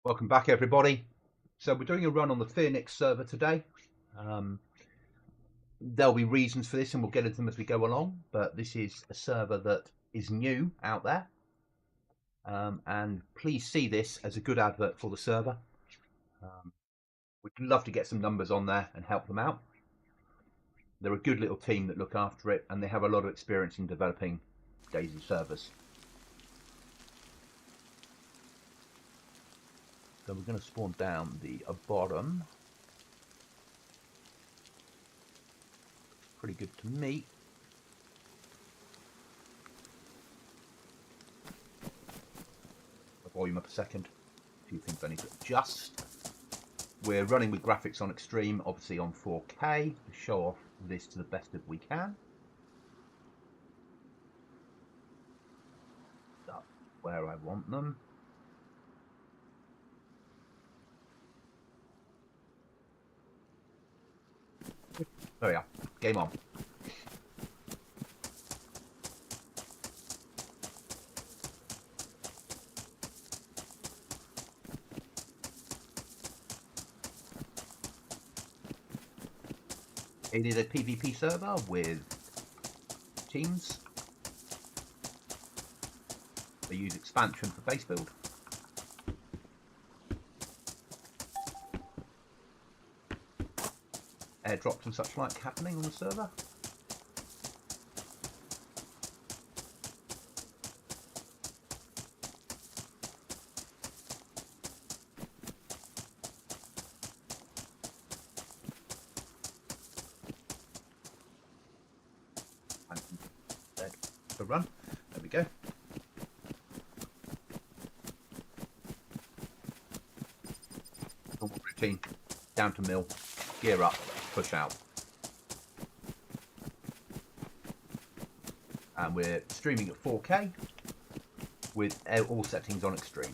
Welcome back, everybody. So we're doing a run on the Phoenix server today. There'll be reasons for this and we'll get into them as we go along, but this is a server that is new out there. And please see this as a good advert for the server. We'd love to get some numbers on there and help them out. They're a good little team that look after it, and they have a lot of experience in developing DayZ servers. So we're going to spawn down the bottom. Pretty good to me. The volume up a second. A few things I need to adjust. We're running with graphics on extreme, obviously on 4K, to show off this to the best that we can. That's where I want them. There we are. Game on. It is a PvP server with teams. They use expansion for base build. Airdrops and such like happening on the server. The run. There we go. Normal routine. Down to mill. Gear up. Push out. And we're streaming at 4K with all settings on extreme.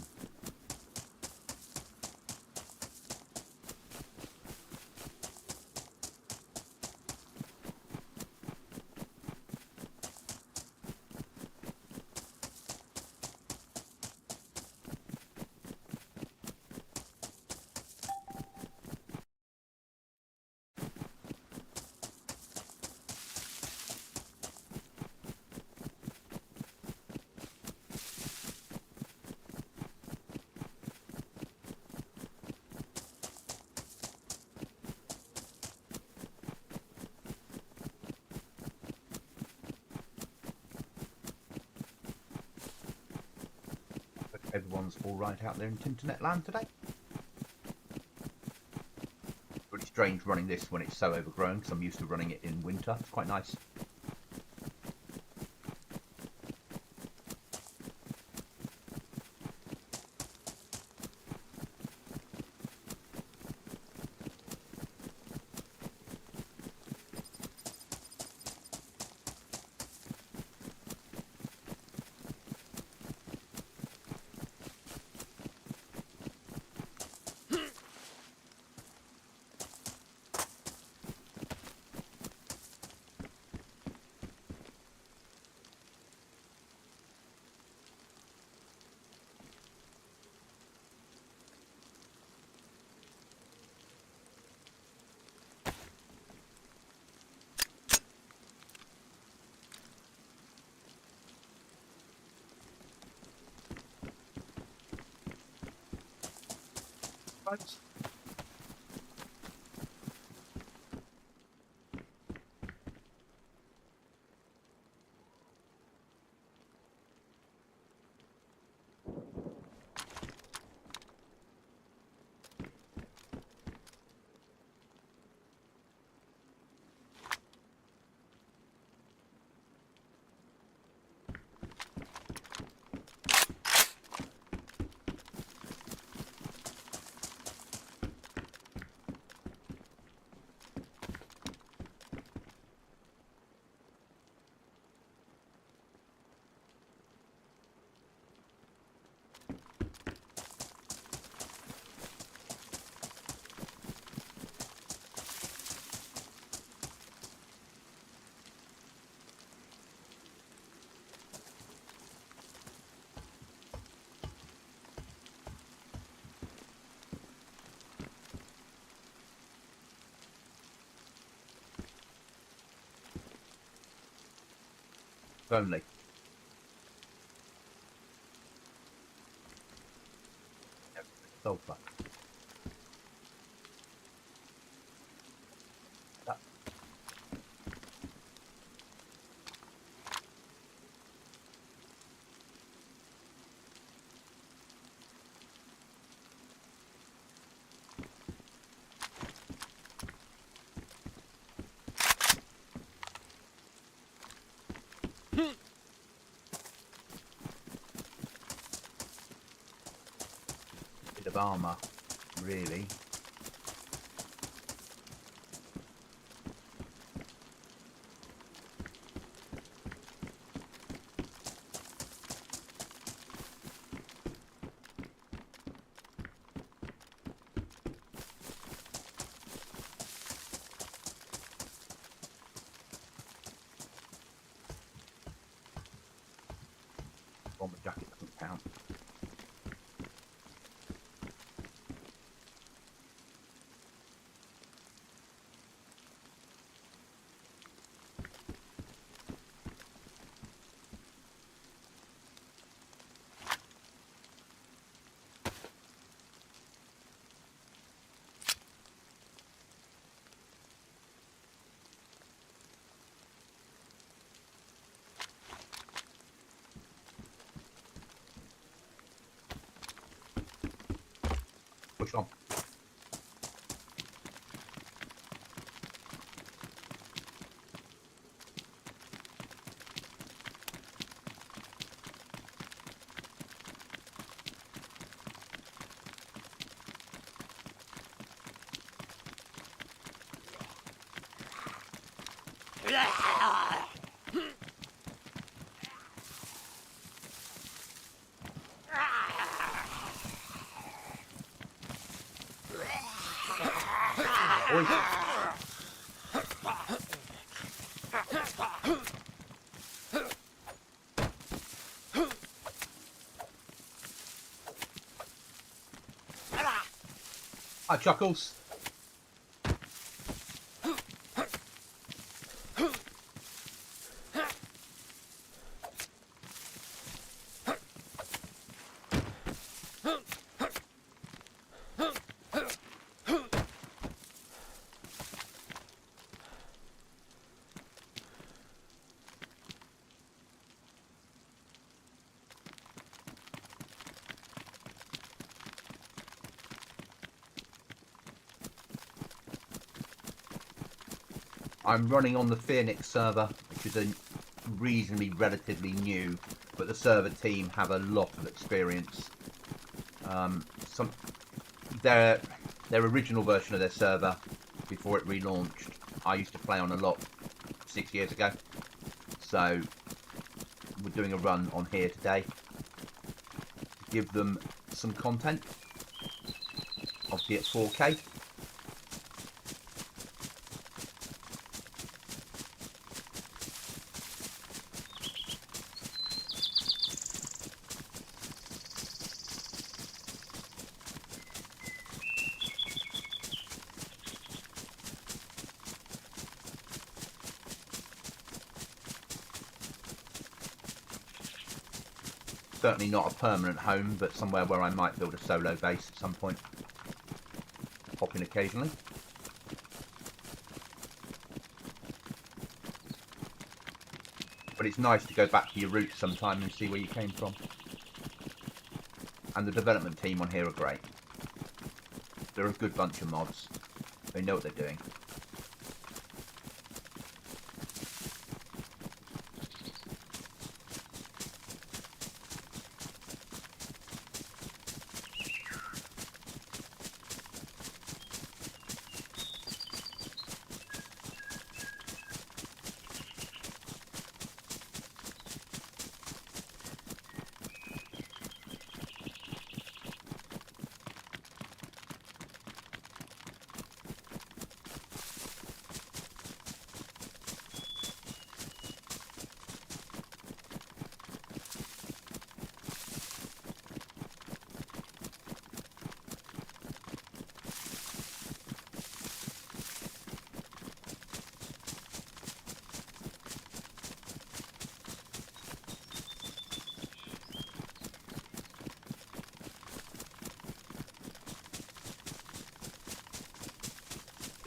Everyone's all right out there in internet land today. Pretty strange running this when it's so overgrown, because I'm used to running it in winter. It's quite nice. Right. only. Sulfur. Bit of armour, really. Bomber jacket doesn't count. Push on. Oi. Hi, Chuckles. I'm running on the Phoenix server, which is a reasonably relatively new, but the server team have a lot of experience. Their original version of their server, before it relaunched, I used to play on a lot 6 years ago. So we're doing a run on here today to give them some content. Obviously at 4K. Certainly not a permanent home, but somewhere where I might build a solo base at some point. Pop in occasionally. But it's nice to go back to your roots sometime and see where you came from. And the development team on here are great. They're a good bunch of mods. They know what they're doing.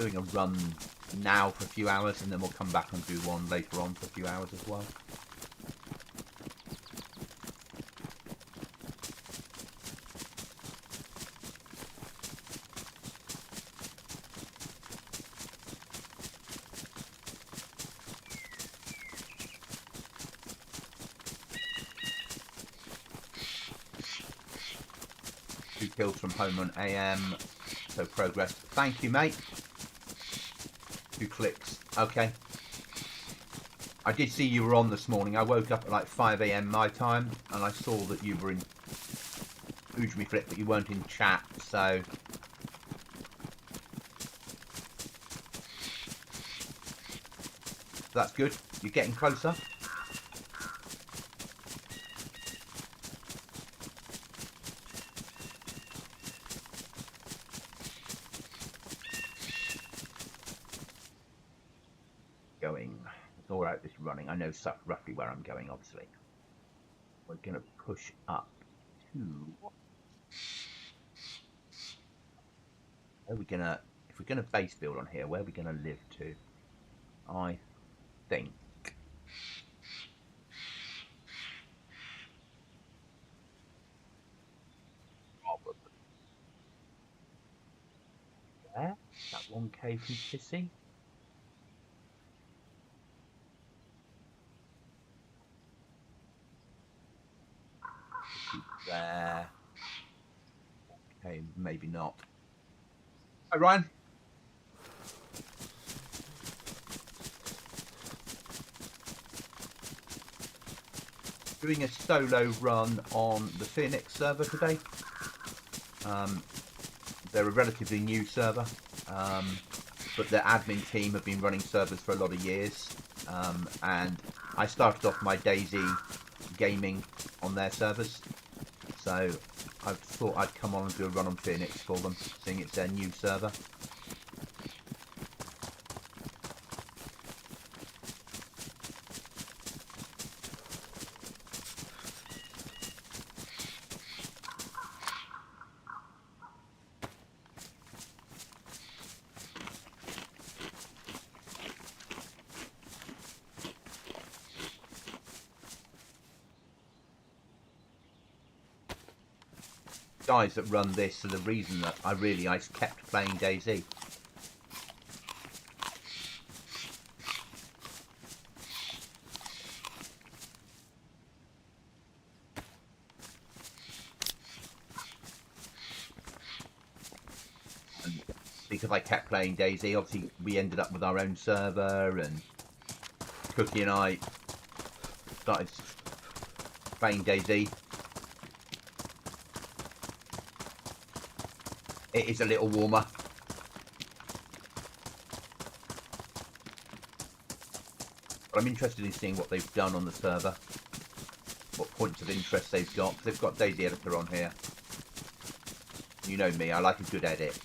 doing a run now for a few hours, and then we'll come back and do one later on for a few hours as well. Kills from home on AM, so progress. Thank you, mate. 2 clicks. Okay. I did see you were on this morning. I woke up at like 5 AM my time, and I saw that you were in Ujmi Flip, but you weren't in chat, so... That's good. You're getting closer. Running. I know roughly where I'm going, obviously. We're going to push up to... Where are we going to... If we're going to base build on here, where are we going to live to? I think... Probably. There? That 1k from Sissy? There. Okay, maybe not. Hi, Ryan. Doing a solo run on the Phoenix server today. They're a relatively new server, but their admin team have been running servers for a lot of years. And I started off my DayZ gaming on their servers, so I thought I'd come on and do a run on Phoenix for them, seeing it's their new server. Guys that run this are the reason that I kept playing DayZ. And because I kept playing DayZ, obviously we ended up with our own server, and Cookie and I started playing DayZ. It is a little warmer. But I'm interested in seeing what they've done on the server. What points of interest they've got. Because they've got DayZ Editor on here. You know me, I like a good edit.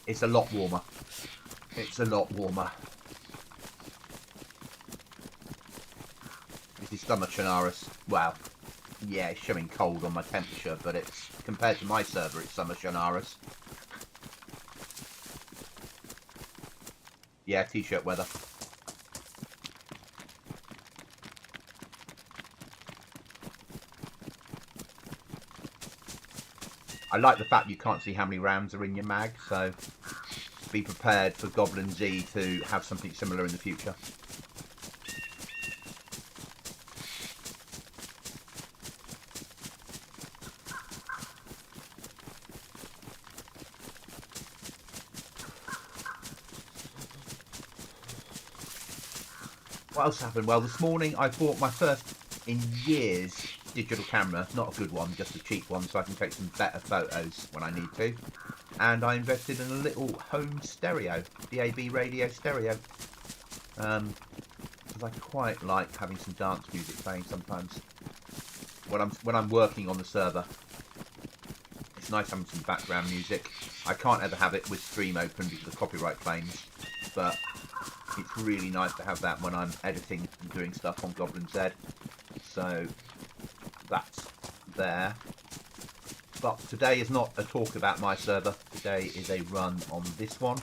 It's a lot warmer. It's a lot warmer. This is Summer Chernarus. Well, yeah, it's showing cold on my temperature, but it's compared to my server, it's Summer Chernarus. Yeah, t-shirt weather. I like the fact you can't see how many rounds are in your mag, so be prepared for GoblinZ to have something similar in the future. What else happened? Well, this morning I bought my first in years digital camera, not a good one, just a cheap one, so I can take some better photos when I need to. And I invested in a little home stereo, DAB radio stereo, because I quite like having some dance music playing sometimes when I'm working on the server. It's nice having some background music. I can't ever have it with stream open because of copyright claims, but it's really nice to have that when I'm editing and doing stuff on GoblinZ. So that's there. But today is not a talk about my server. Today is a run on this one.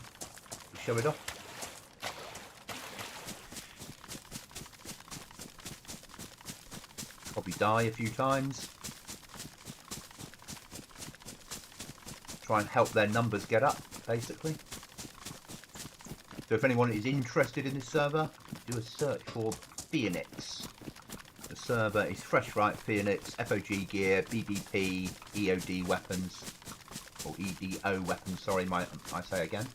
Show it off. Probably die a few times. Try and help their numbers get up, basically. So if anyone is interested in this server, do a search for Phoenix. The server is Fresh Right Phoenix, FOG gear, BBP, EOD weapons, or EDO weapons, sorry, I say again.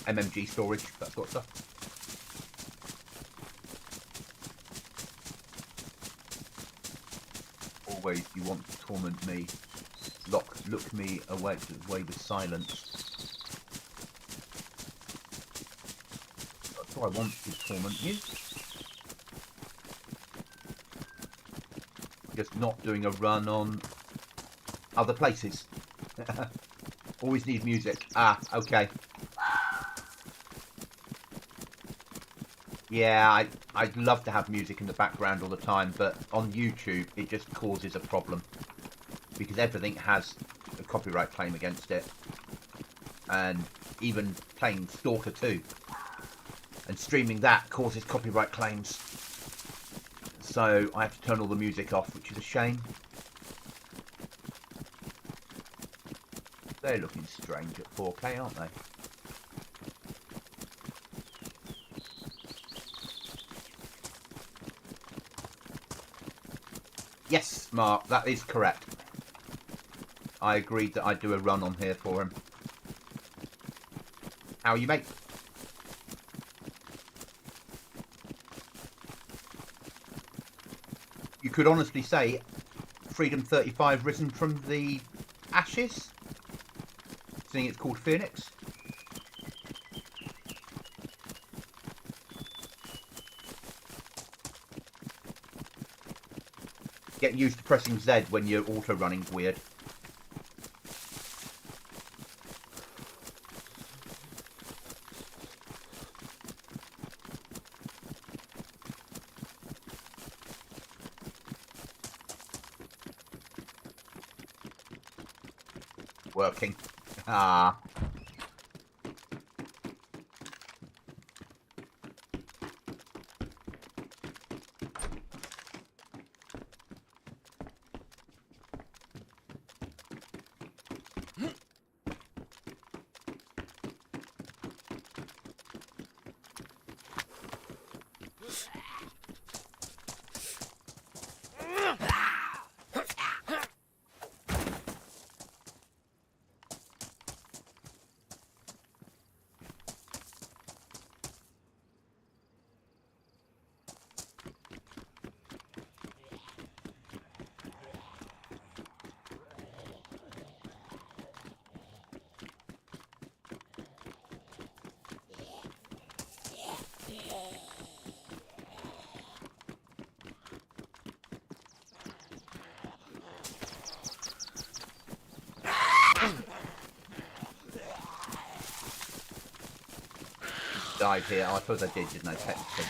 MMG storage, that sort of stuff. Always you want to torment me. Look me away with silence. That's what I want to torment you. Just not doing a run on other places. Always need music. Ah, okay. Yeah, I'd love to have music in the background all the time, but on YouTube it just causes a problem because everything has a copyright claim against it, and even playing Stalker 2 and streaming that causes copyright claims. So I have to turn all the music off, which is a shame. They're looking strange at 4K, aren't they? Yes, Mark, that is correct. I agreed that I'd do a run on here for him. How are you, mate? You could honestly say Freedom 35 risen from the ashes, seeing it's called Phoenix. Get used to pressing Z when you're auto-running weird. Working. Ah. Died here. Oh, I suppose I did, didn't I, technically?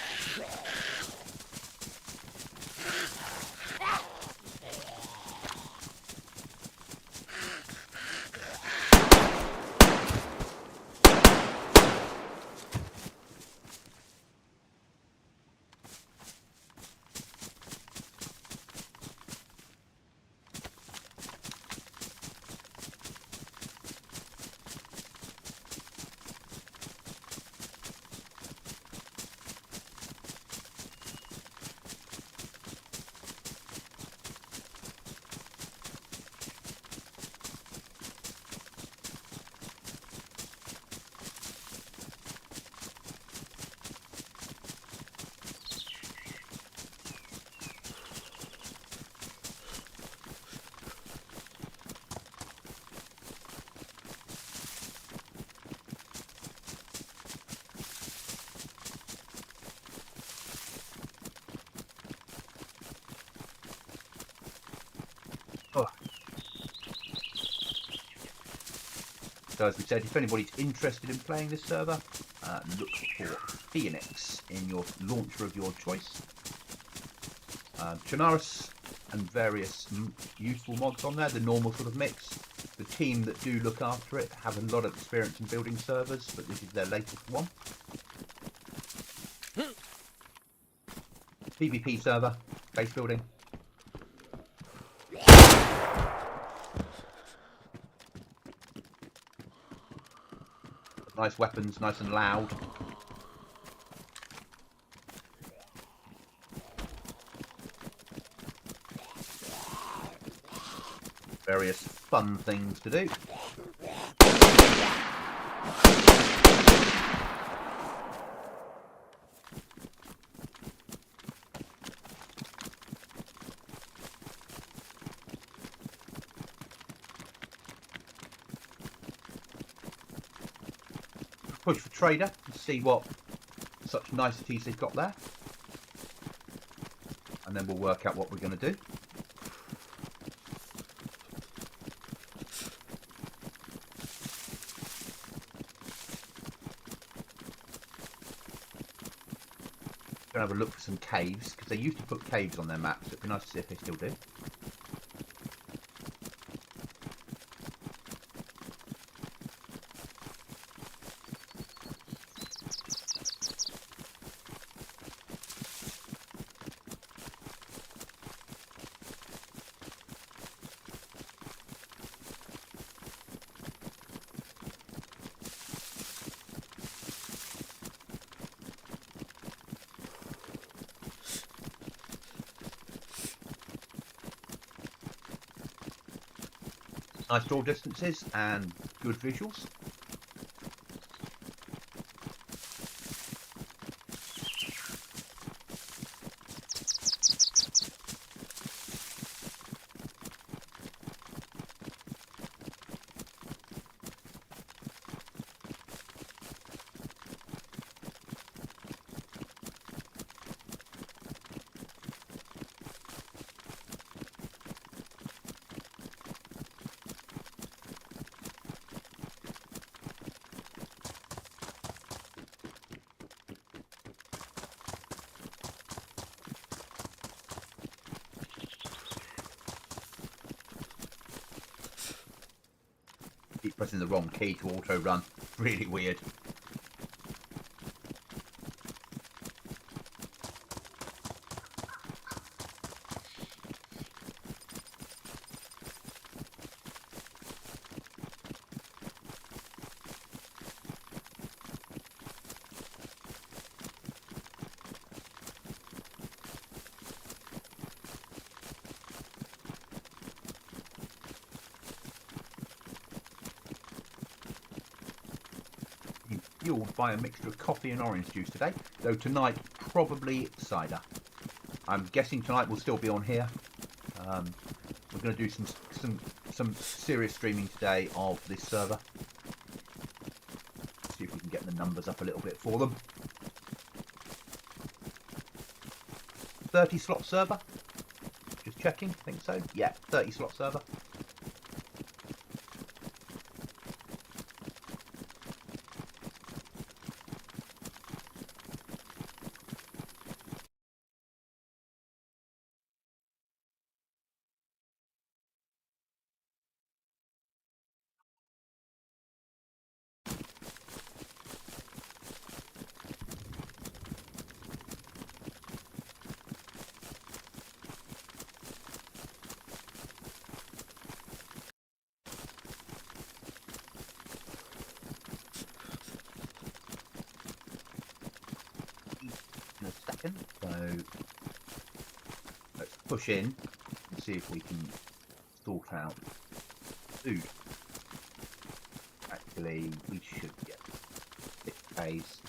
So as we said, if anybody's interested in playing this server, look for Phoenix in your launcher of your choice. Chernarus and various useful mods on there, the normal sort of mix. The team that do look after it have a lot of experience in building servers, but this is their latest one. PvP server, base building. Nice weapons, nice and loud. Various fun things to do. Push for trader and see what such niceties they've got there, and then we'll work out what we're going to do. Going to have a look for some caves, because they used to put caves on their maps. It'd be nice to see if they still do. Nice draw distances and good visuals. Keep pressing the wrong key to auto run. Really weird. Fueled by a mixture of coffee and orange juice today, though tonight probably cider. I'm guessing tonight will still be on here. We're going to do some serious streaming today of this server. See if we can get the numbers up a little bit for them. 30 slot server. Just checking. I think so. Yeah, 30 slot server. So let's push in and see if we can sort out food. Actually, we should get 6 days.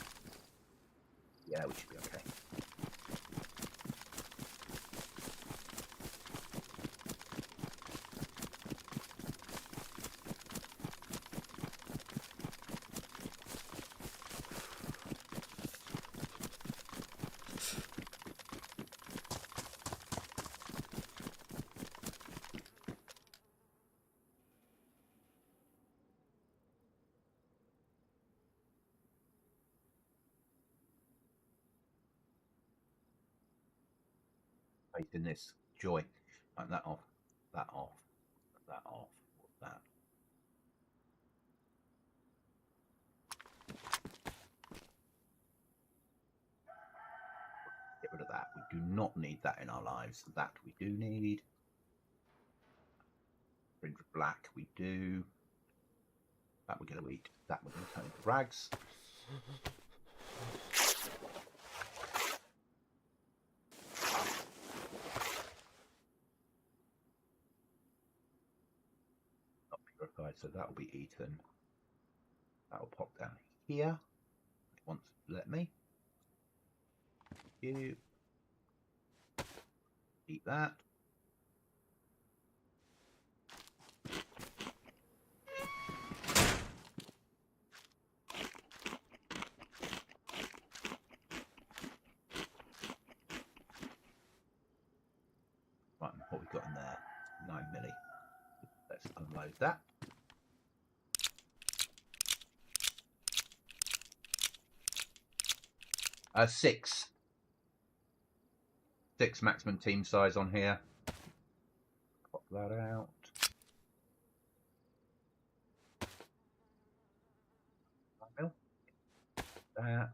Yeah, we should be okay. wasting this joy. Right, that off, that off, that off, that. Get rid of that. We do not need that in our lives. That we do need. Fringe of black we do. That we're going to eat. That we're going to turn into rags. Not purified, so that will be eaten. That will pop down here. It wants to let me. You eat that. Right, what we got in there? 9 milli. Let's unload that. Six maximum team size on here. Pop that out. That.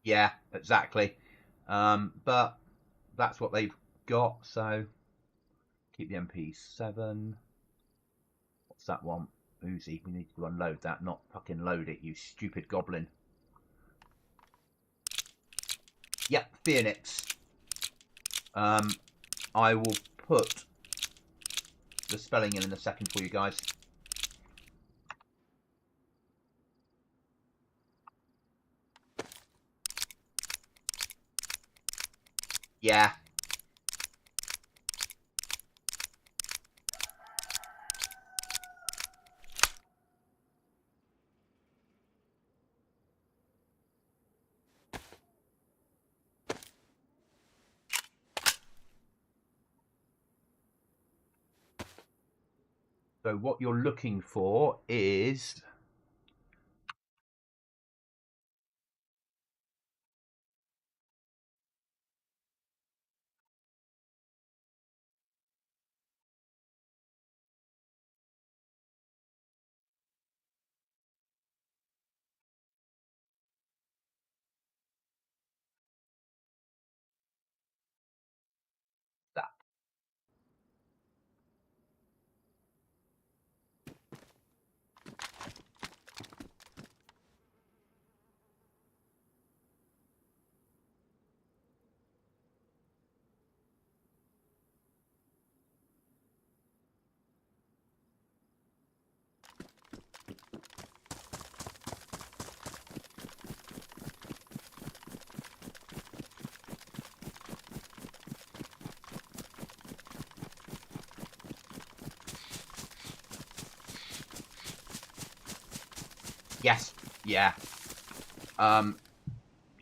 Yeah, exactly. But that's what they've got, so keep the MP7. What's that one? Uzi. We need to unload that, not fucking load it, you stupid goblin. Yep, Phoenix. I will put the spelling in a second for you guys. Yeah. So what you're looking for is that. Yes. Yeah.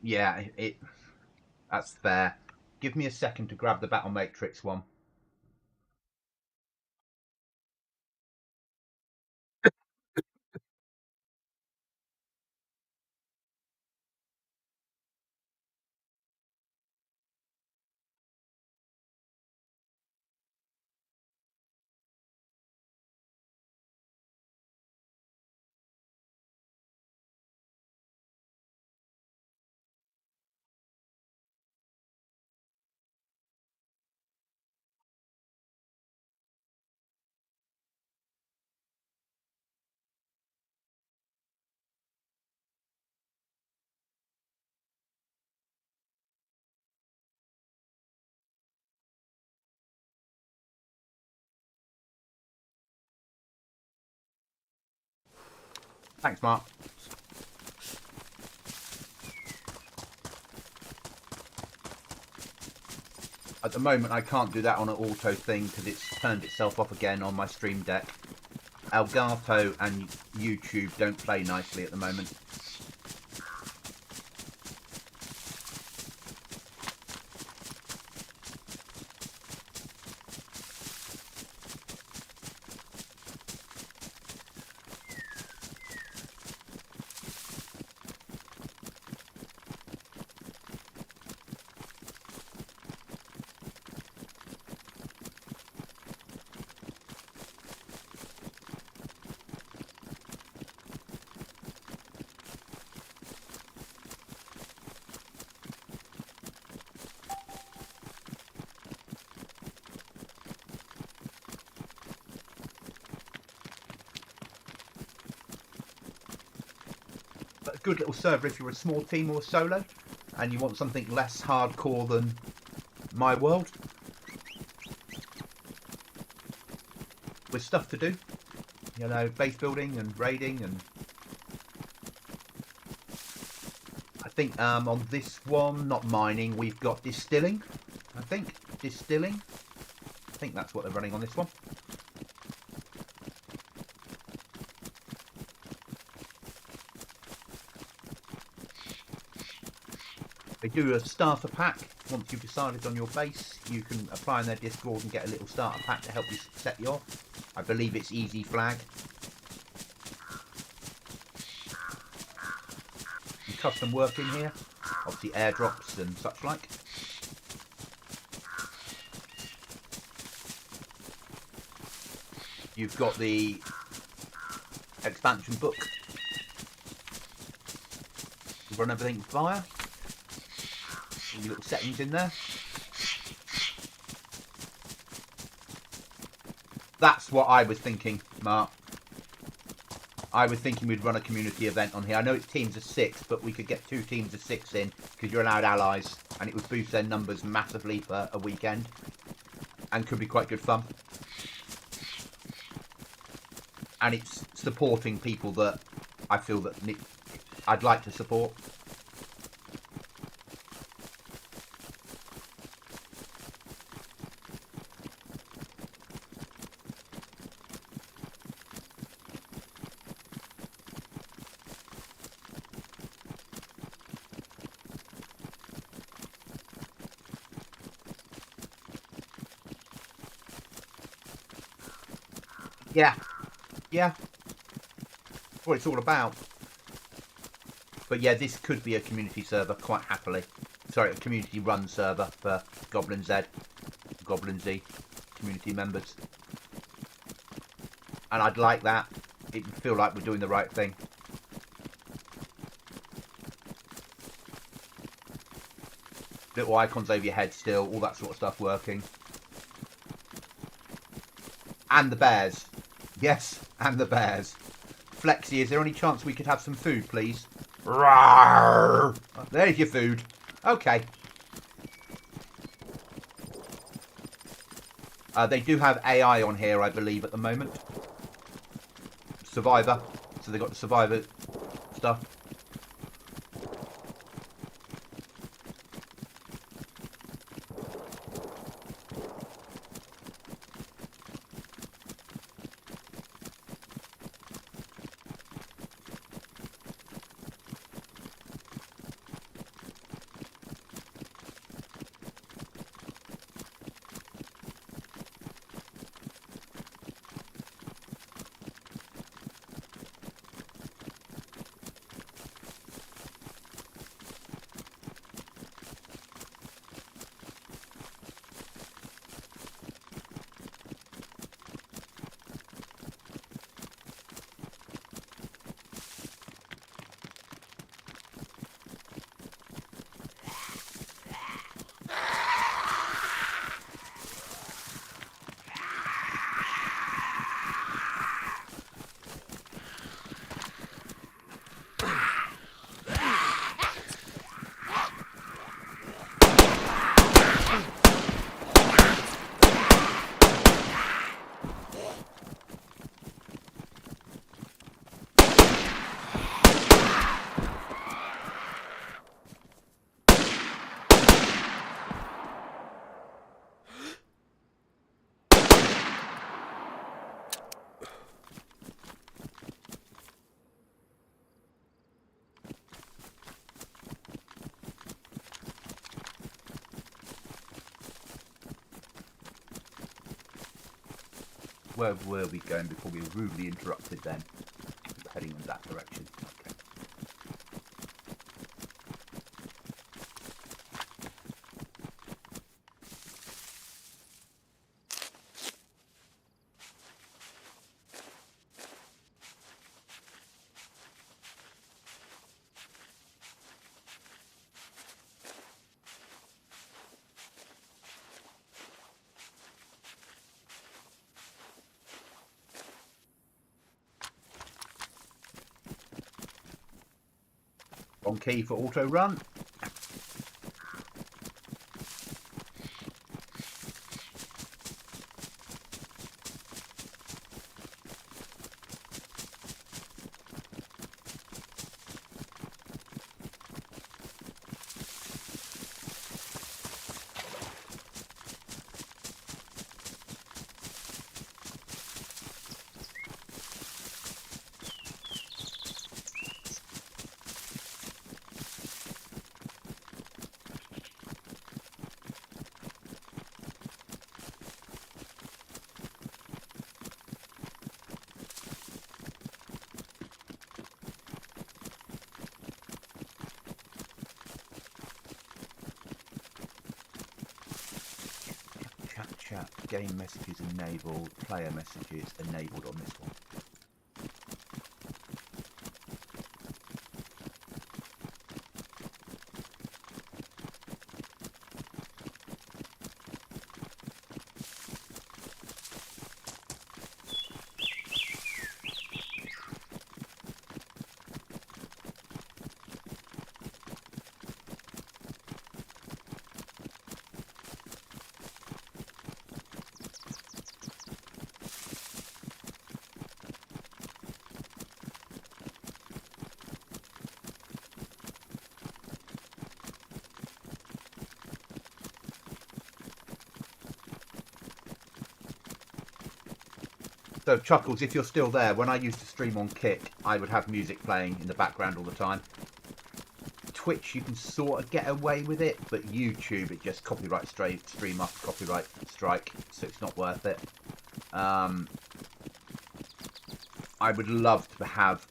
Yeah, that's fair. Give me a second to grab the Battle Matrix one. Thanks, Mark. At the moment, I can't do that on an auto thing because it's turned itself off again on my Stream Deck. Elgato and YouTube don't play nicely at the moment. a good little server if you're a small team or a solo and you want something less hardcore than my world, with stuff to do, you know, base building and raiding. And I think on this one, not mining, we've got distilling. I think that's what they're running on this one. They do a starter pack. Once you've decided on your base, you can apply in their Discord and get a little starter pack to help you set you off. I believe it's easy flag. And custom work in here. Obviously airdrops and such like. You've got the expansion book. You run everything via. Your little settings in there. That's what I was thinking, Mark. I was thinking we'd run a community event on here. I know it's teams of 6, but we could get 2 teams of 6 in because you're allowed allies, and it would boost their numbers massively for a weekend, and could be quite good fun. And it's supporting people that I feel that I'd like to support. Yeah, that's what it's all about. But yeah, this could be a community server quite happily. Sorry, a community run server for GoblinZ, GoblinZ community members. And I'd like that. It would feel like we're doing the right thing. Little icons over your head still, all that sort of stuff working. And the bears. Yes, and the bears. Flexi, is there any chance we could have some food, please? Rawr! There's your food. Okay. They do have AI on here, I believe, at the moment. Survivor. So they've got the Survivor stuff. Where were we going before we were rudely interrupted then? We're heading in that direction. Okay. On key for auto run. Chat, game messages enabled, player messages enabled on this one. So Chuckles, if you're still there, when I used to stream on Kick, I would have music playing in the background all the time. Twitch, you can sort of get away with it, but YouTube, it just copyright stream after copyright strike, so it's not worth it. I would love to have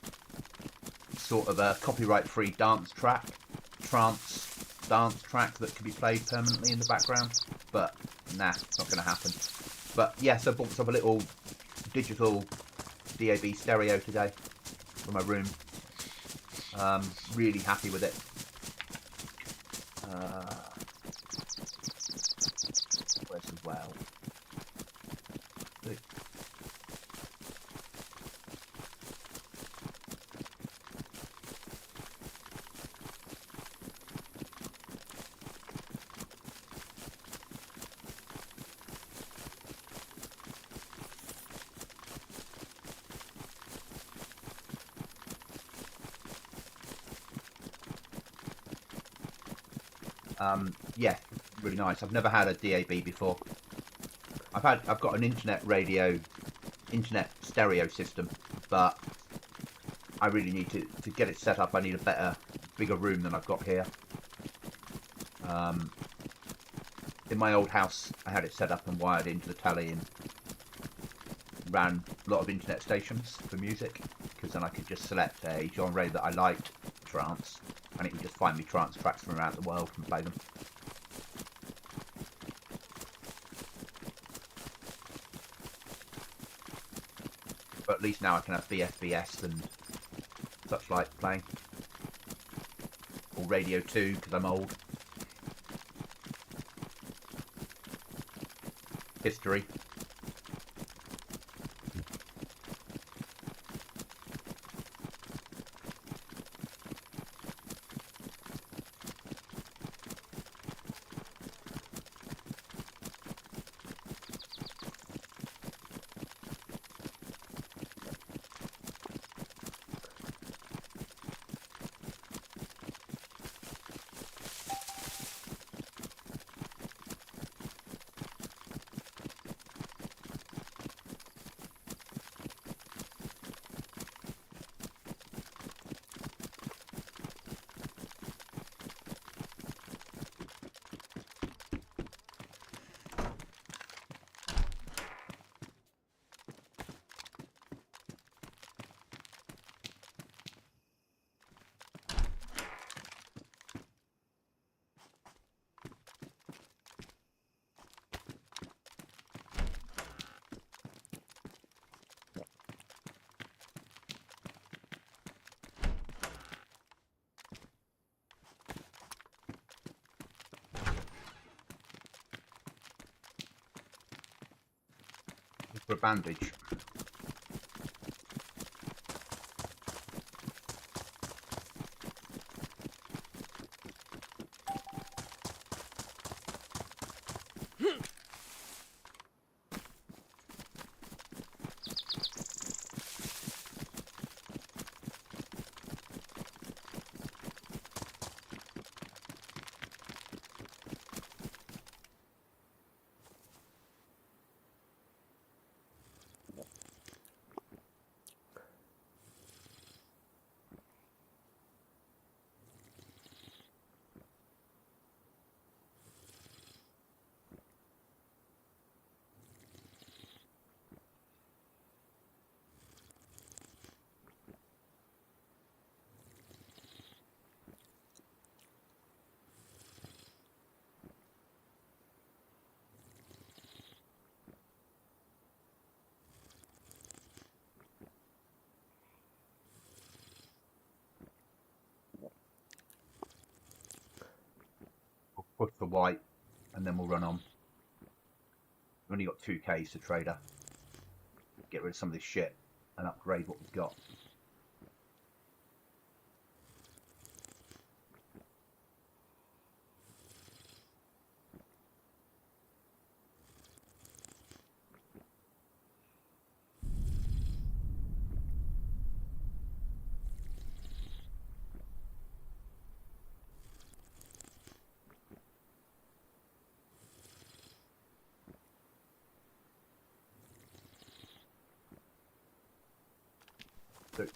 sort of a copyright-free dance track, trance dance track that can be played permanently in the background, but nah, it's not going to happen. But yes, I bought myself a little digital DAB stereo today for my room. Really happy with it. Where's the well? Yeah, really nice. I've never had a DAB before. I've got an internet stereo system, but I really need to get it set up. I need a bigger room than I've got here. In my old house, I had it set up and wired into the telly and ran a lot of internet stations for music, because then I could just select a genre that I liked, trance, and it would just find me trance tracks from around the world and play them. But at least now I can have BFBS and such like playing. Or Radio 2, because I'm old. History. For a bandage. push for white, and then we'll run on. We've only got 2Ks to trader. Get rid of some of this shit and upgrade what we've got. So,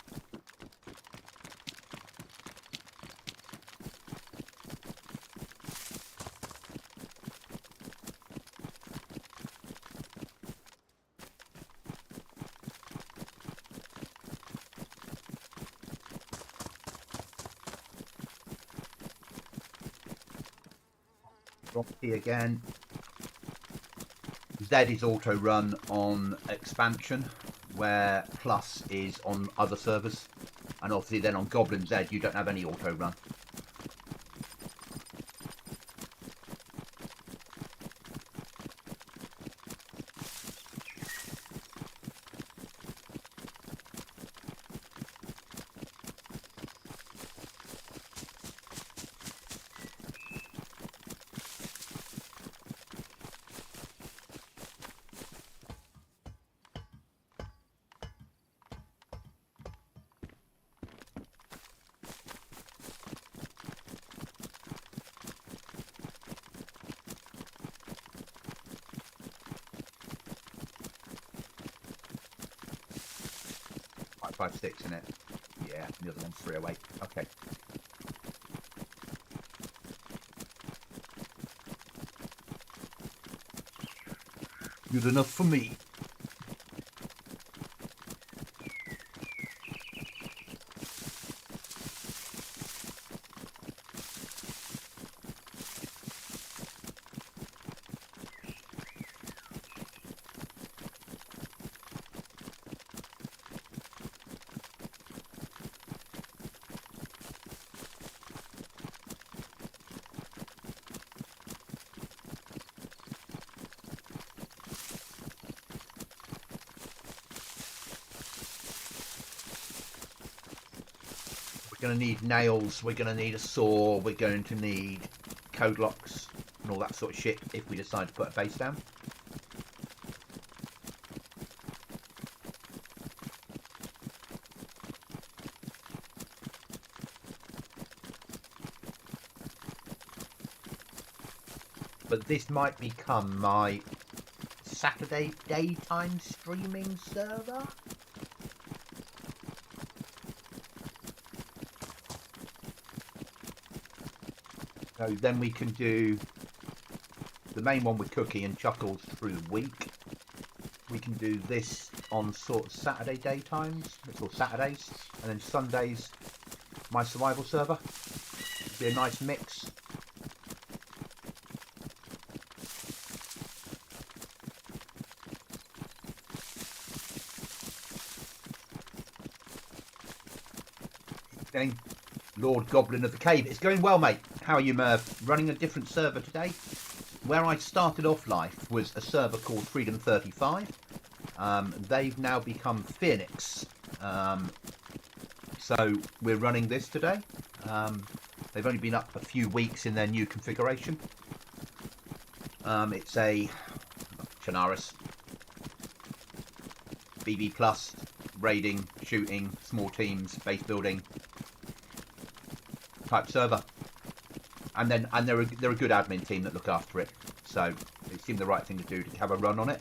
Rocky again. Z is auto run on expansion, where plus is on other servers, and obviously then on GoblinZ you don't have any auto run. Five sticks in it. Yeah, the other one's 308. Okay. Good enough for me. We're going to need nails, we're going to need a saw, we're going to need code locks and all that sort of shit if we decide to put a base down. But this might become my Saturday daytime streaming server. So then we can do the main one with Cookie and Chuckles through the week. We can do this on sort of Saturday daytimes, or Saturdays, and then Sundays, my survival server. It'd be a nice mix. Lord Goblin of the Cave. It's going well, mate. How are you, Merv? Running a different server today. Where I started off life was a server called Freedom 35. They've now become Phoenix. So we're running this today. They've only been up a few weeks in their new configuration. It's a Chinaris BB Plus, raiding, shooting, small teams, base building type server, and they're a good admin team that look after it, so it seemed the right thing to do to have a run on it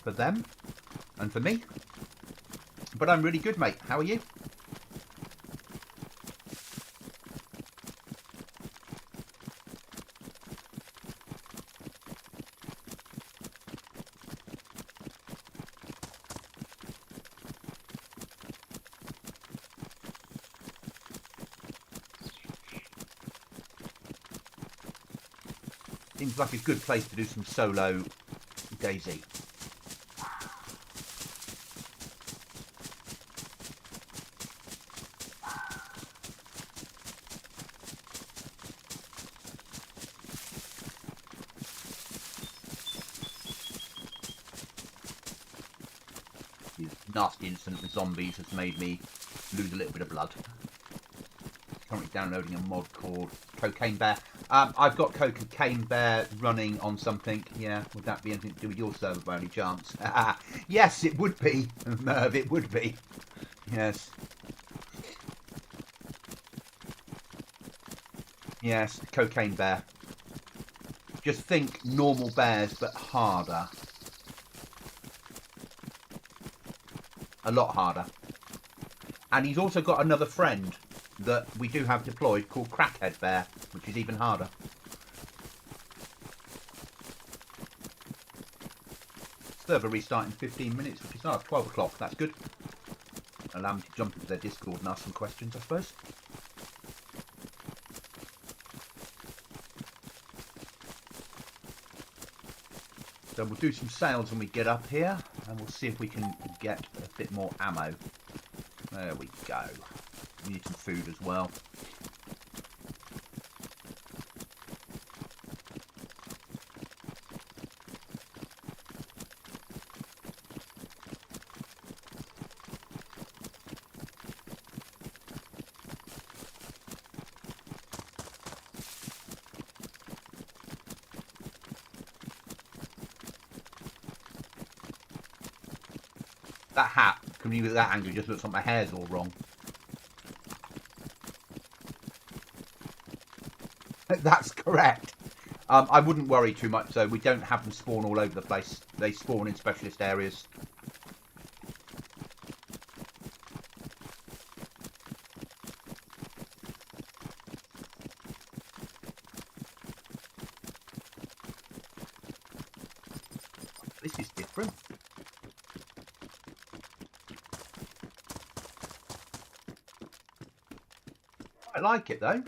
for them and for me. But I'm really good, mate. How are you? Seems like a good place to do some solo DayZ. nasty incident with zombies has made me lose a little bit of blood. Currently downloading a mod called Cocaine Bear. I've got Cocaine Bear running on something. Yeah, would that be anything to do with your server by any chance? Yes, it would be, Merv, it would be. Yes. Yes, Cocaine Bear. Just think normal bears, but harder. A lot harder. And he's also got another friend that we do have deployed called Crackhead Bear, which is even harder. Server restart in 15 minutes, which is 12 o'clock. That's good. Allow me to jump into their Discord and ask some questions, I suppose. So we'll do some sales when we get up here, and we'll see if we can get a bit more ammo. There we go. We need some food as well. That hat, from you at that angle, just looks like my hair's all wrong. That's correct. I wouldn't worry too much though. We don't have them spawn all over the place. They spawn in specialist areas. This is different. I like it though.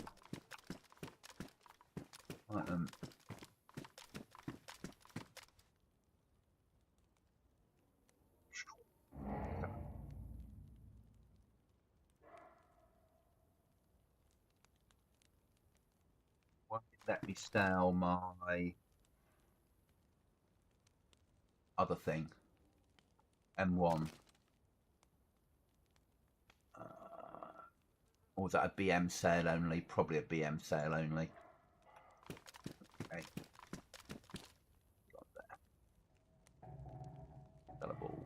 Right, let me style my other thing. M1. Or was that a BM sale only? Probably a BM sale only. Okay. Got there. Sellable.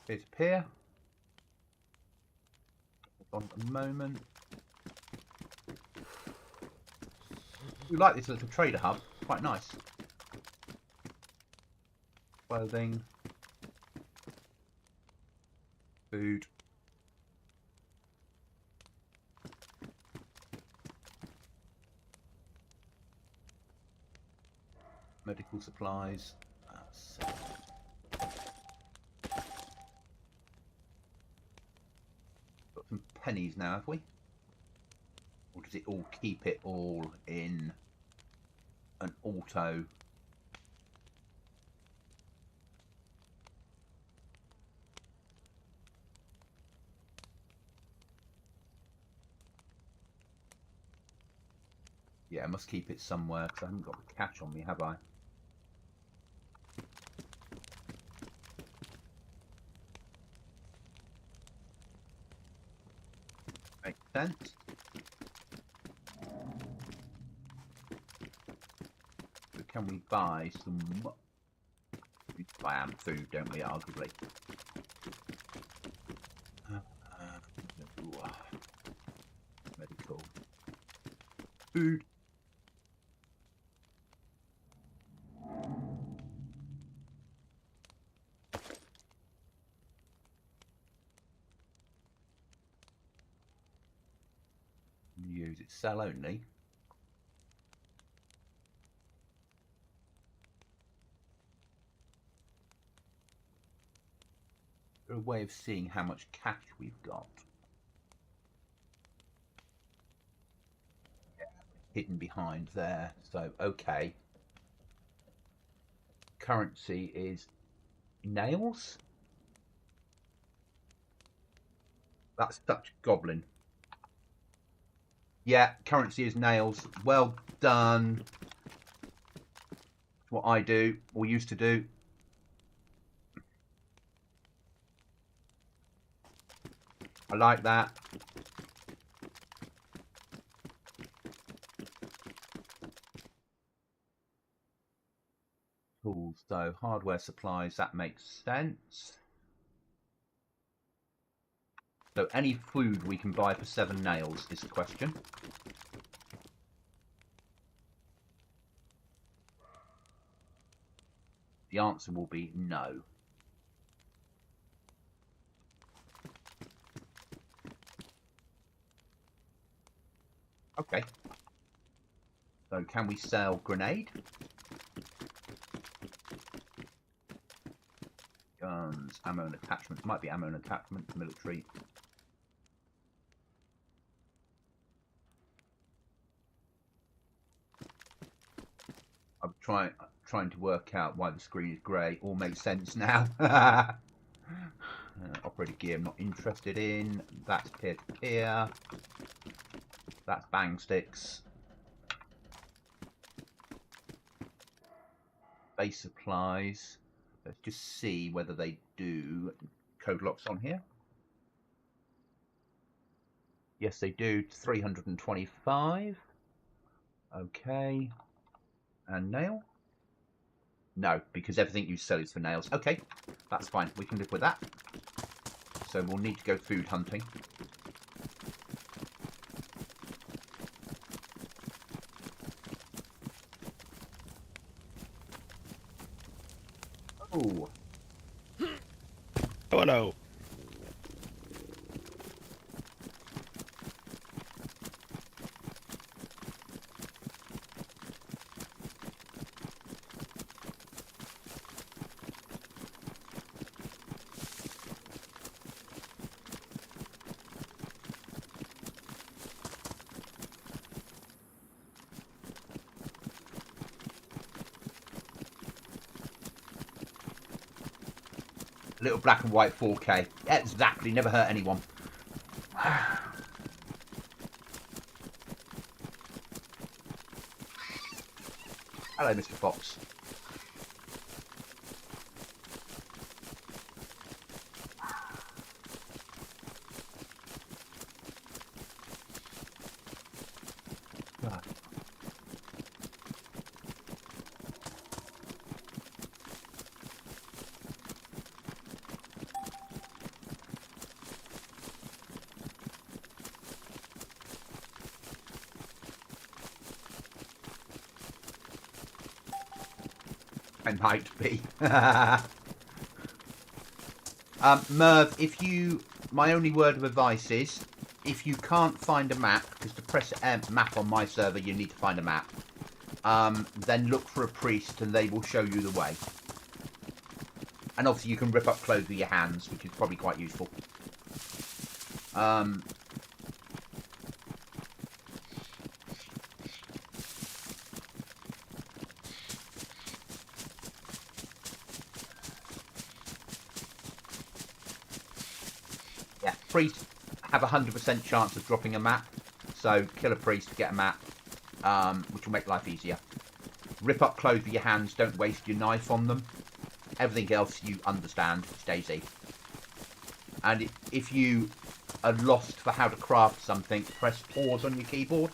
Disappear. On a moment. We like this little trader hub. Quite nice. Clothing. Food. Medical supplies. Got some pennies now, have we? Or does it all keep it all in an auto? Yeah, I must keep it somewhere because I haven't got the cash on me, have I? Makes sense. So can we buy some? We buy food, don't we? Arguably. Medical. Food. Use it sell only. Is there a way of seeing how much cash we've got? Yeah, hidden behind there. So okay. Currency is nails. That's Dutch Goblin. Yeah, currency is nails. Well done. What I do, or used to do. I like that. Tools, so hardware supplies, that makes sense. So any food we can buy for 7 nails is the question. The answer will be no. Okay. So can we sell grenade? Guns, ammo and attachments. Might be ammo and attachments, military. I'm trying to work out why the screen is grey. All makes sense now. Operator gear I'm not interested in. That's peer-to-peer. That's bang sticks. Base supplies. Let's just see whether they do code locks on here. Yes, they do. 325. Okay. And nail? No, because everything you sell is for nails. Okay, that's fine. We can live with that. So we'll need to go food hunting. Oh. Oh, no. Little black and white 4K. Exactly, never hurt anyone. Hello, Mr. Fox. I might be. Merv, if you... My only word of advice is, if you can't find a map, because to press map on my server, you need to find a map, then look for a priest and they will show you the way. And obviously you can rip up clothes with your hands, which is probably quite useful. Yeah, priests have a 100% chance of dropping a map, so kill a priest to get a map, which will make life easier. Rip up clothes with your hands, don't waste your knife on them. Everything else you understand, it's DayZ. And if you are lost for how to craft something, press pause on your keyboard.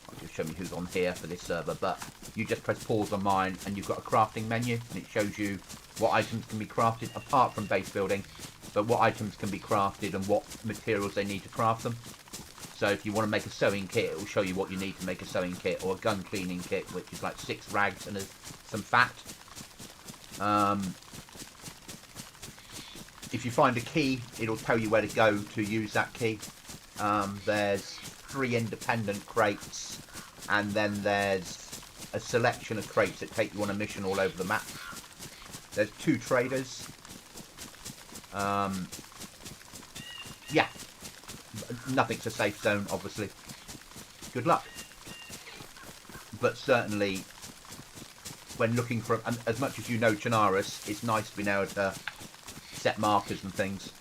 I'll just show me who's on here for this server, but you just press pause on mine and you've got a crafting menu and it shows you what items can be crafted apart from base building, but what items can be crafted and what materials they need to craft them. So if you want to make a sewing kit, it will show you what you need to make a sewing kit, or a gun cleaning kit, which is like 6 rags and some fat. If you find a key, it'll tell you where to go to use that key. There's 3 independent crates, and then there's a selection of crates that take you on a mission all over the map. There's 2 traders. Yeah, nothing's a safe zone, obviously. Good luck. But certainly, when looking for, as much as you know Chernarus, it's nice to be able to set markers and things.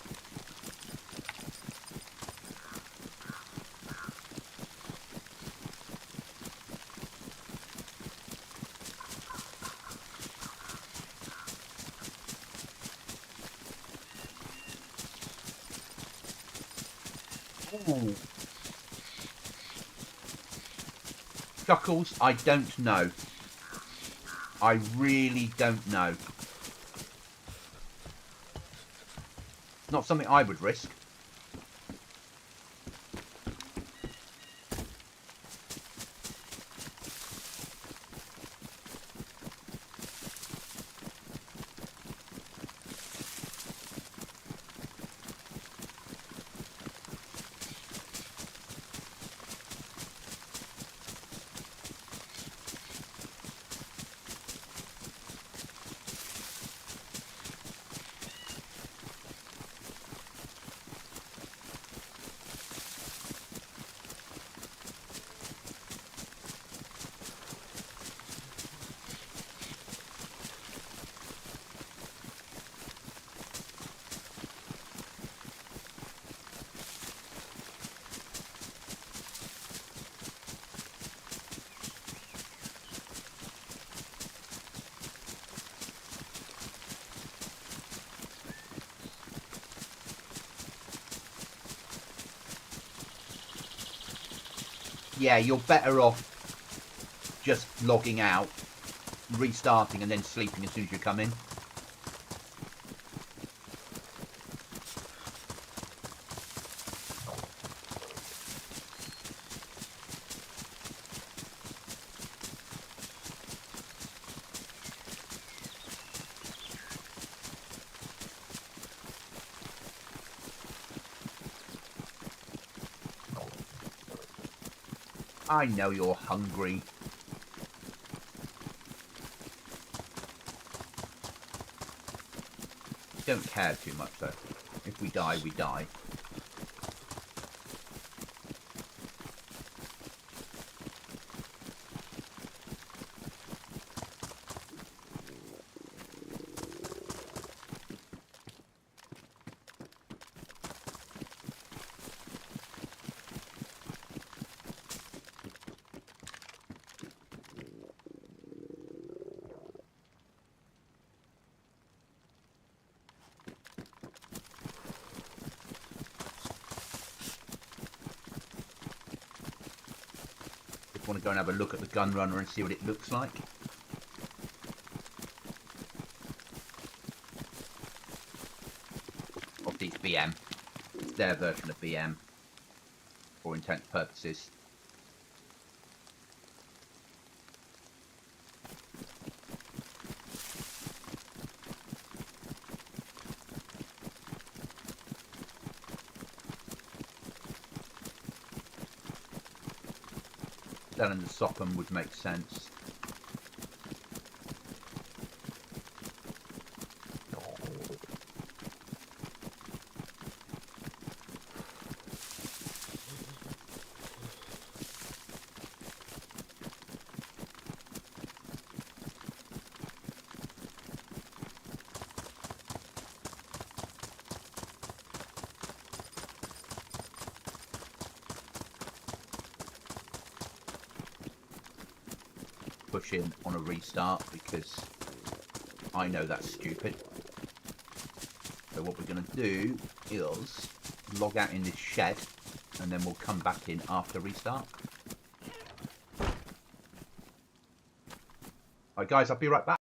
Ooh. Chuckles, I don't know. I really don't know. Not something I would risk. Yeah, you're better off just logging out, restarting, and then sleeping as soon as you come in. I know you're hungry. Don't care too much though. If we die, we die. Just want to go and have a look at the gun runner and see what it looks like. Obviously it's BM. It's their version of BM for intent purposes. Down in the Sockham would make sense. Push in on a restart because I know that's stupid. So what we're going to do is log out in this shed and then we'll come back in after restart. Alright guys, I'll be right back.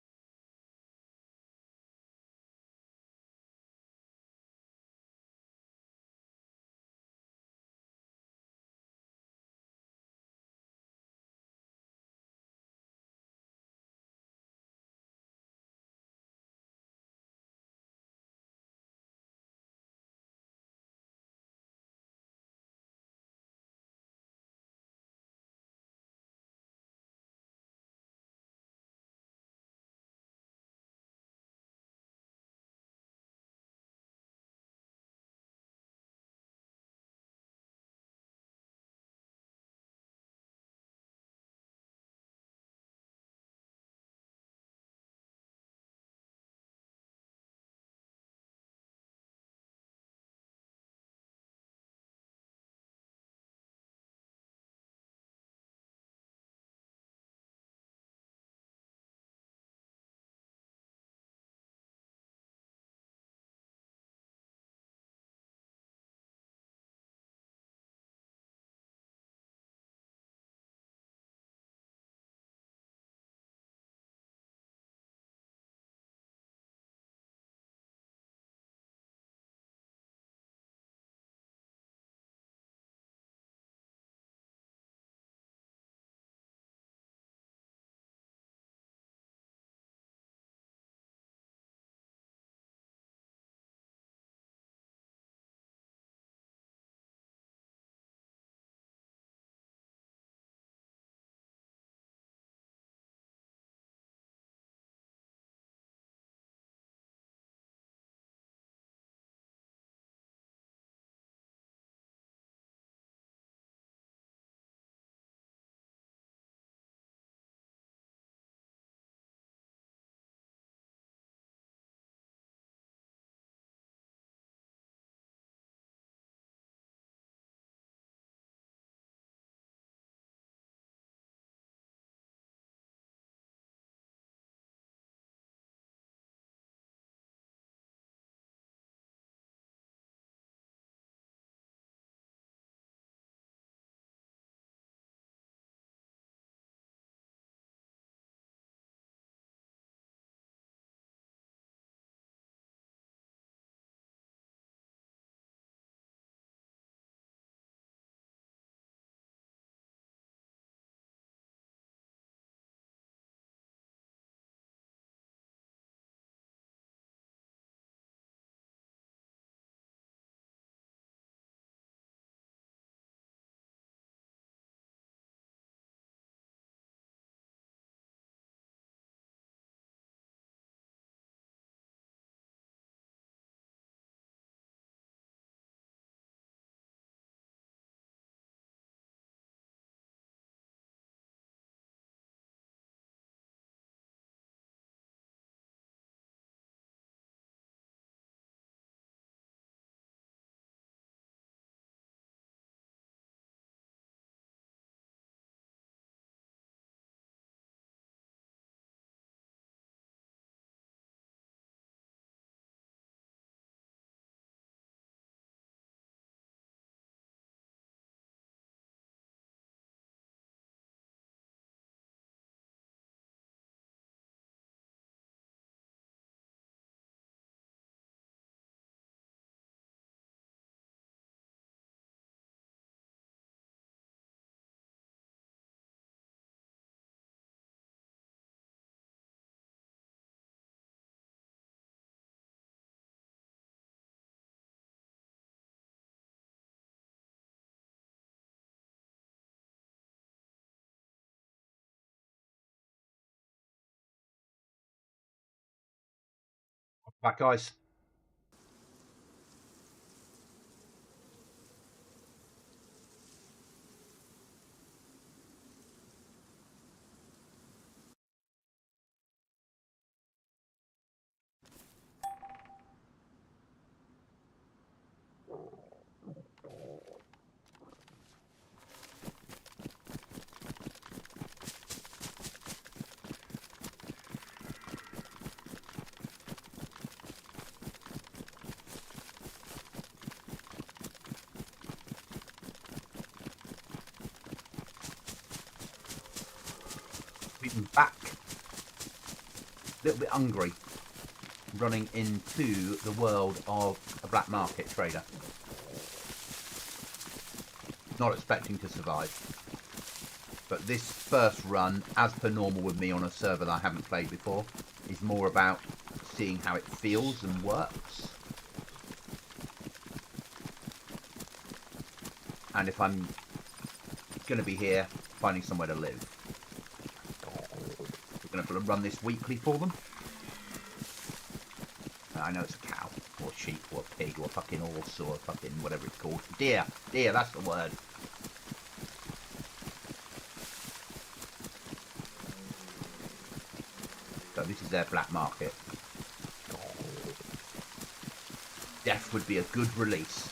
Right, guys. We've been back. A little bit hungry. Running into the world of a black market trader. Not expecting to survive. But this first run, as per normal with me on a server that I haven't played before, is more about seeing how it feels and works. And if I'm going to be here, finding somewhere to live. We're going to run this weekly for them. I know it's a cow, or a sheep, or a pig, or a fucking horse, or a fucking whatever it's called. Deer. Deer, that's the word. So this is their black market. Death would be a good release.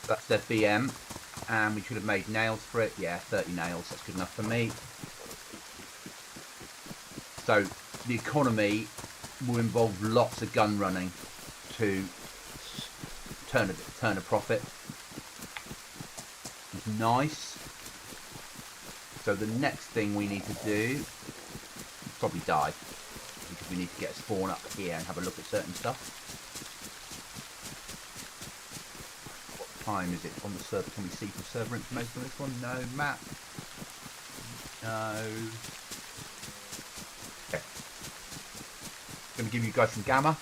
That's their BM, and we should have made nails for it. Yeah, 30 nails, that's good enough for me. So the economy will involve lots of gun running to turn a profit. It's nice. So the next thing we need to do is probably die, because we need to get a spawn up here and have a look at certain stuff. Time is it on the server? Can we see some server information on this one? No map. No. Okay. Going to give you guys some gamma.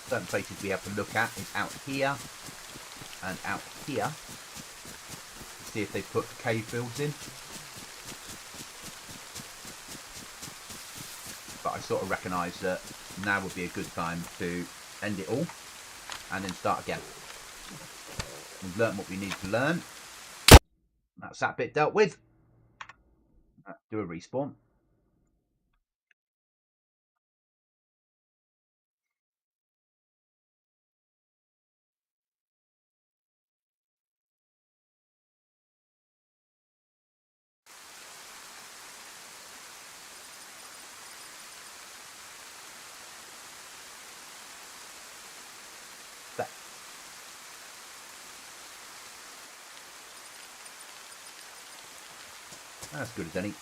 Certain places we have to look at is out here and out here. See if they put cave builds in. But I sort of recognise that now would be a good time to end it all and then start again. We've learnt what we need to learn. That's that bit dealt with. Let's do a respawn. That's good as any.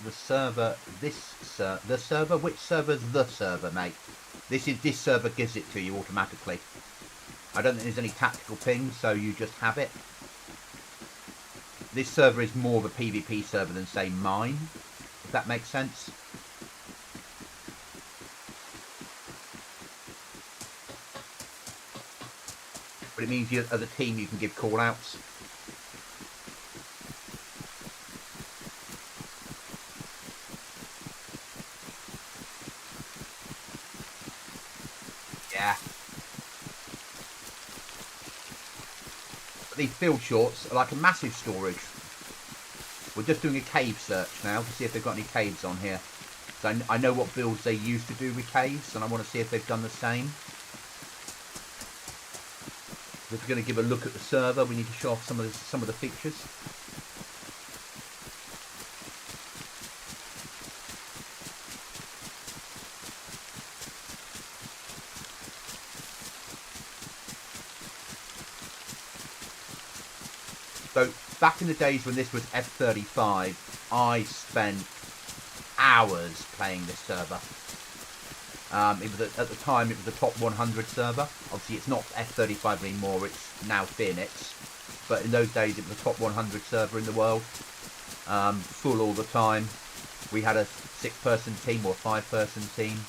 The server, the server, which server's the server, mate? This server gives it to you automatically. I don't think there's any tactical ping, so you just have it. This server is more of a PvP server than, say, mine, if that makes sense. But it means you, as a team, you can give call-outs. Yeah. But these field shorts are like a massive storage. We're just doing a cave search now to see if they've got any caves on here. So I know what builds they used to do with caves, and I want to see if they've done the same. If we're going to give a look at the server, we need to show off some of the features. So back in the days when this was F35, I spent hours playing this server. It was at the time it was a top 100 server. Obviously it's not F35 anymore, it's now Phoenix. But in those days it was a top 100 server in the world. Full all the time. We had a 6-person team or 5-person team.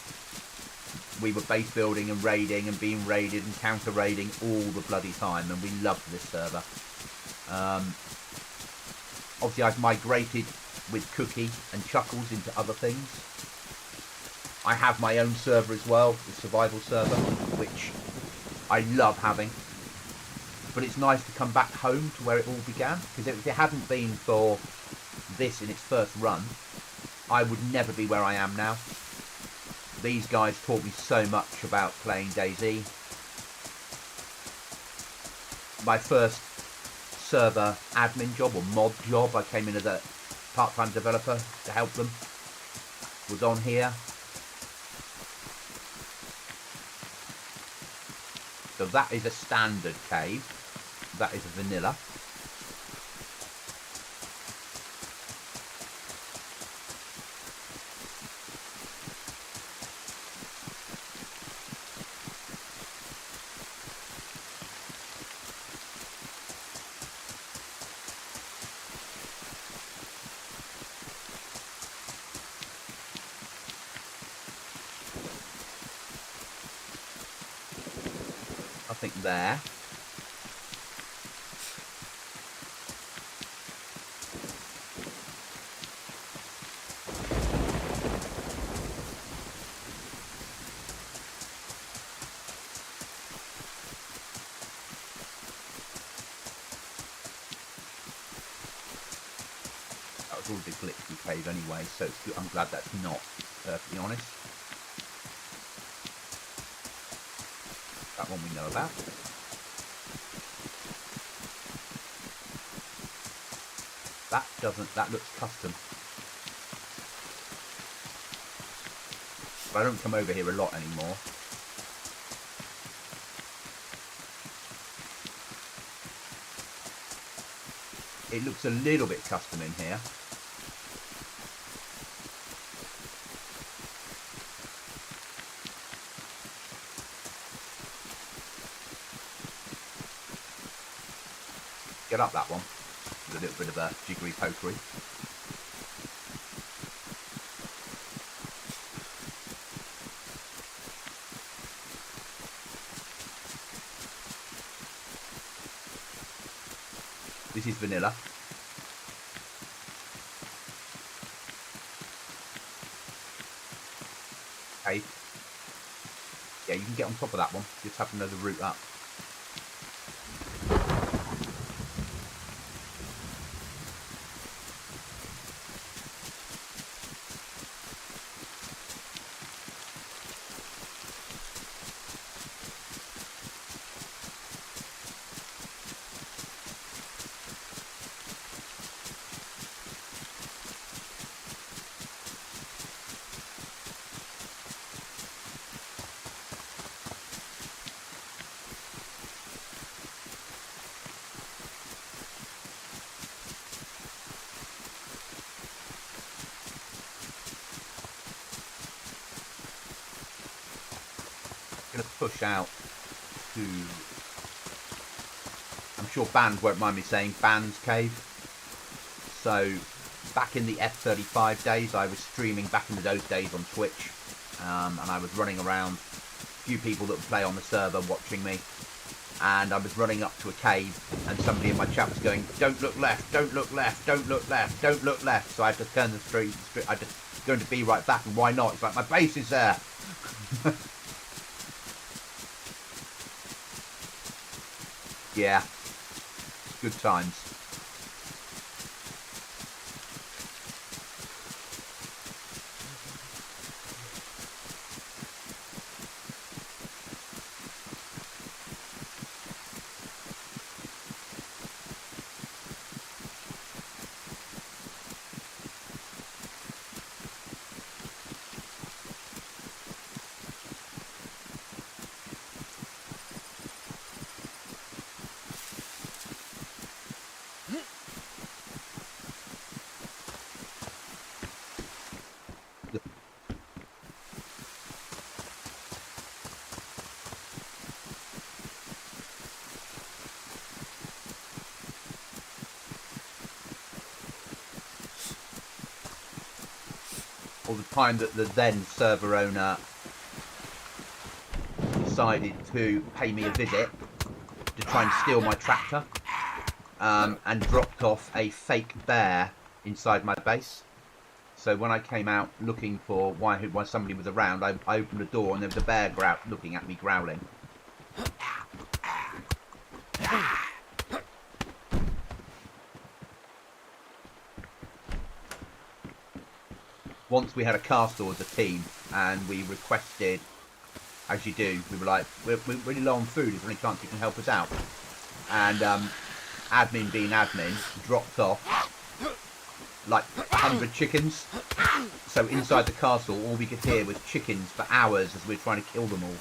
We were base building and raiding and being raided and counter raiding all the bloody time, and we loved this server. Obviously I've migrated with Cookie and Chuckles into other things. I have my own server as well, the survival server, which I love having. But it's nice to come back home to where it all began, because if it hadn't been for this in its first run, I would never be where I am now. These guys taught me so much about playing DayZ. My first server admin job or mod job, I came in as a part-time developer to help them, was on here. So that is a standard cave. That is a vanilla. I think there. That was already a glitchy cave anyway, so it's good. I'm glad that's not, to be honest. That one we know about. That doesn't, that looks custom. But I don't come over here a lot anymore. It looks a little bit custom in here. Get up that one with a little bit of a jiggery pokery. This is vanilla. Okay. Yeah, you can get on top of that one. Just have another route up. going to push out to, I'm sure Band won't mind me saying, Band's Cave. So back in the F35 days, I was streaming back in those days on Twitch, and I was running around, a few people that would play on the server watching me, and I was running up to a cave, and somebody in my chat was going, don't look left, don't look left, don't look left, don't look left. So I had to turn the street, I just going to be right back, and why not? It's like, my base is there. Yeah, good times. Or the time that the then server owner decided to pay me a visit to try and steal my tractor, and dropped off a fake bear inside my base. So when I came out looking for why somebody was around, I opened the door and there was a bear looking at me, growling. Once we had a castle as a team, and we requested, as you do, we were like, we're really low on food, is there any chance you can help us out? And admin being admin, dropped off like 100 chickens. So inside the castle, all we could hear was chickens for hours as we were trying to kill them all.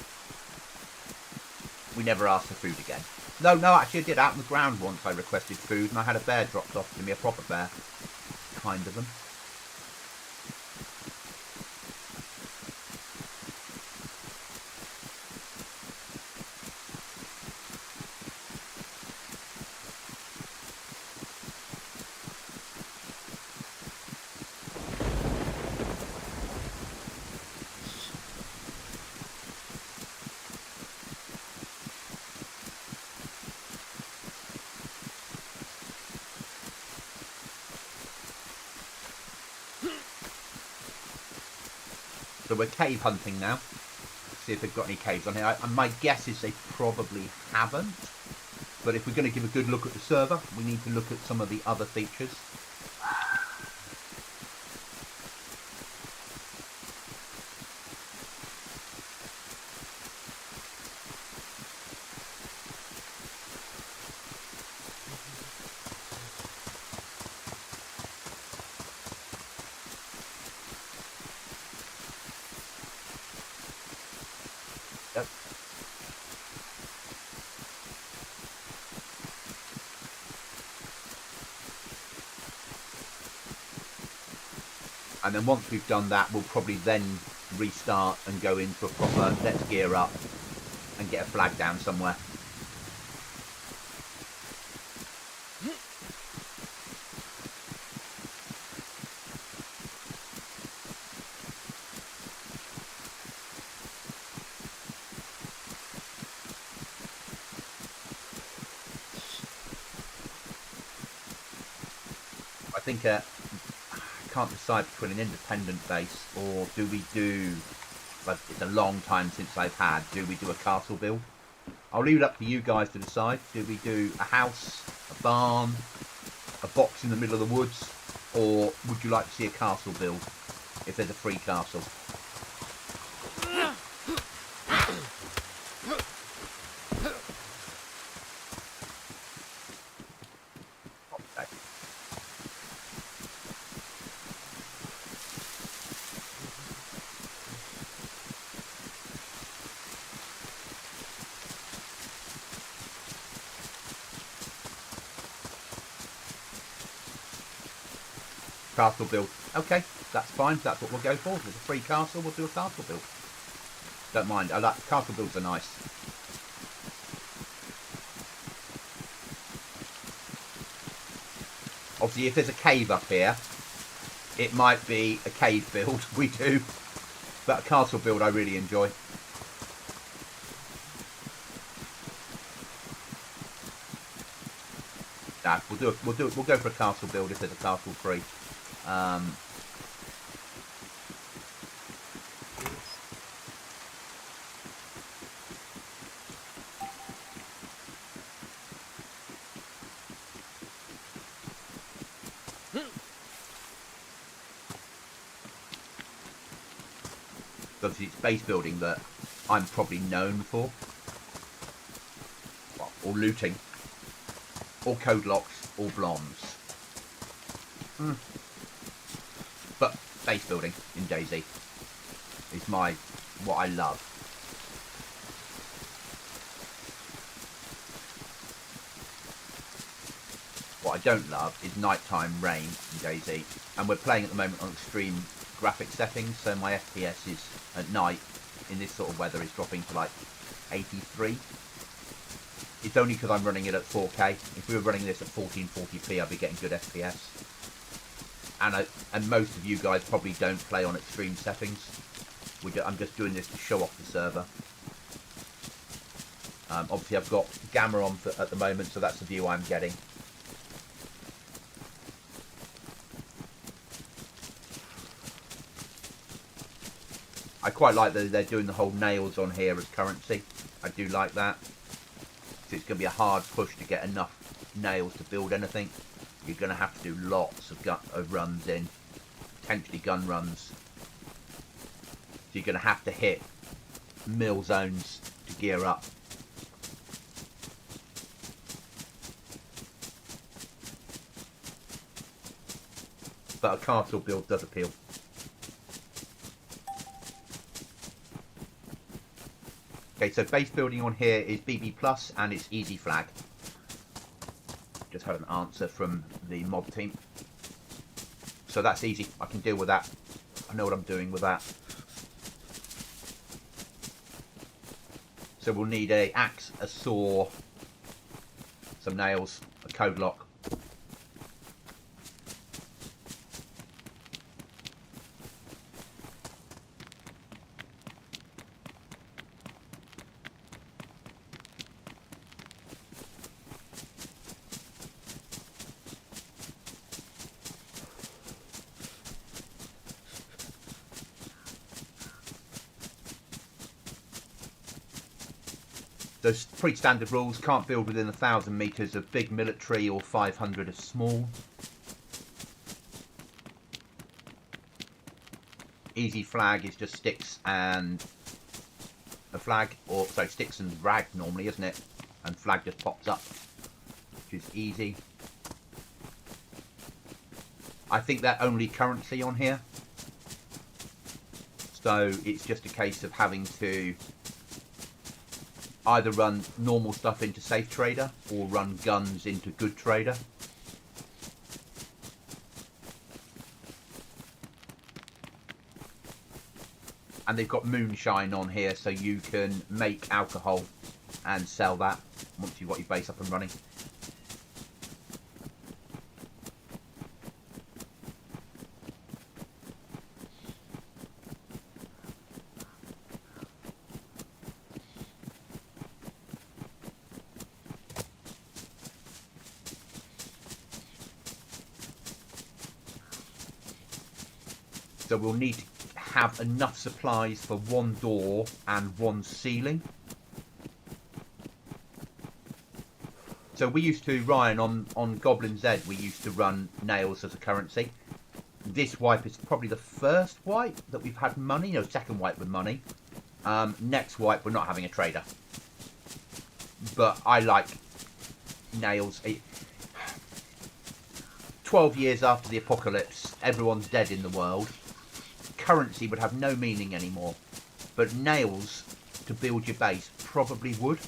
We never asked for food again. No, actually I did. Out on the ground once I requested food, and I had a bear dropped off to me, a proper bear. Kind of them. So we're cave hunting now. See if they've got any caves on here. My guess is they probably haven't. But if we're going to give a good look at the server, we need to look at some of the other features. And then once we've done that, we'll probably then restart and go into a proper let's gear up and get a flag down somewhere. I think can't decide between an independent base or do we do, but it's a long time since I've had, do we do a castle build? I'll leave it up to you guys to decide. Do we do a house, a barn, a box in the middle of the woods, or would you like to see a castle build if there's a free castle? Castle build. Okay, that's fine. That's what we'll go for. If it's a free castle, we'll do a castle build. Don't mind. I like castle builds are nice. Obviously, if there's a cave up here, it might be a cave build. We do, but a castle build I really enjoy. Nah, we'll go for a castle build if there's a castle free. Obviously, it's base building that I'm probably known for, well, or looting, or code locks, or bloms. But base building in DayZ is what I love. What I don't love is nighttime rain in DayZ, and we're playing at the moment on extreme graphic settings, so my FPS is at night in this sort of weather is dropping to like 83. It's only because I'm running it at 4K. If we were running this at 1440p, I'd be getting good FPS. And most of you guys probably don't play on extreme settings. I'm just doing this to show off the server. Obviously, I've got Gamma on at the moment, so that's the view I'm getting. I quite like that they're doing the whole nails on here as currency. I do like that. So it's going to be a hard push to get enough nails to build anything. You're going to have to do lots of runs in, potentially gun runs. So you're going to have to hit mill zones to gear up. But a castle build does appeal. Okay, so base building on here is BB Plus and it's easy flag. Just had an answer from the mob team. So that's easy. I can deal with that. I know what I'm doing with that. So we'll need an axe, a saw, some nails, a code lock. Those pretty standard rules: can't build within 1,000 meters of big military or 500 of small. Easy flag is just sticks and a flag, or sorry, sticks and rag normally, isn't it? And flag just pops up, which is easy. I think they're only currency on here, so it's just a case of having to either run normal stuff into safe trader or run guns into good trader. And they've got moonshine on here, so you can make alcohol and sell that once you've got your base up and running. So we'll need to have enough supplies for one door and one ceiling. So we used to, Ryan, on GoblinZ, we used to run nails as a currency. This wipe is probably the first wipe that we've had money. No, second wipe with money. Next wipe, we're not having a trader. But I like nails. 12 years after the apocalypse, everyone's dead in the world. Currency would have no meaning anymore, but nails to build your base probably would.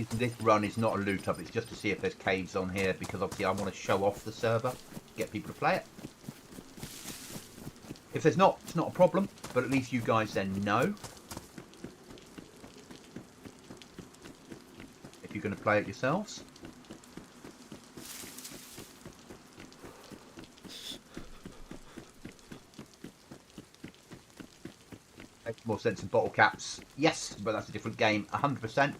this run is not a loot up, it's just to see if there's caves on here, because obviously I want to show off the server, get people to play it. If there's not, it's not a problem, but at least you guys then know if you're going to play it yourselves. Makes more sense than bottle caps. Yes, but that's a different game, 100%.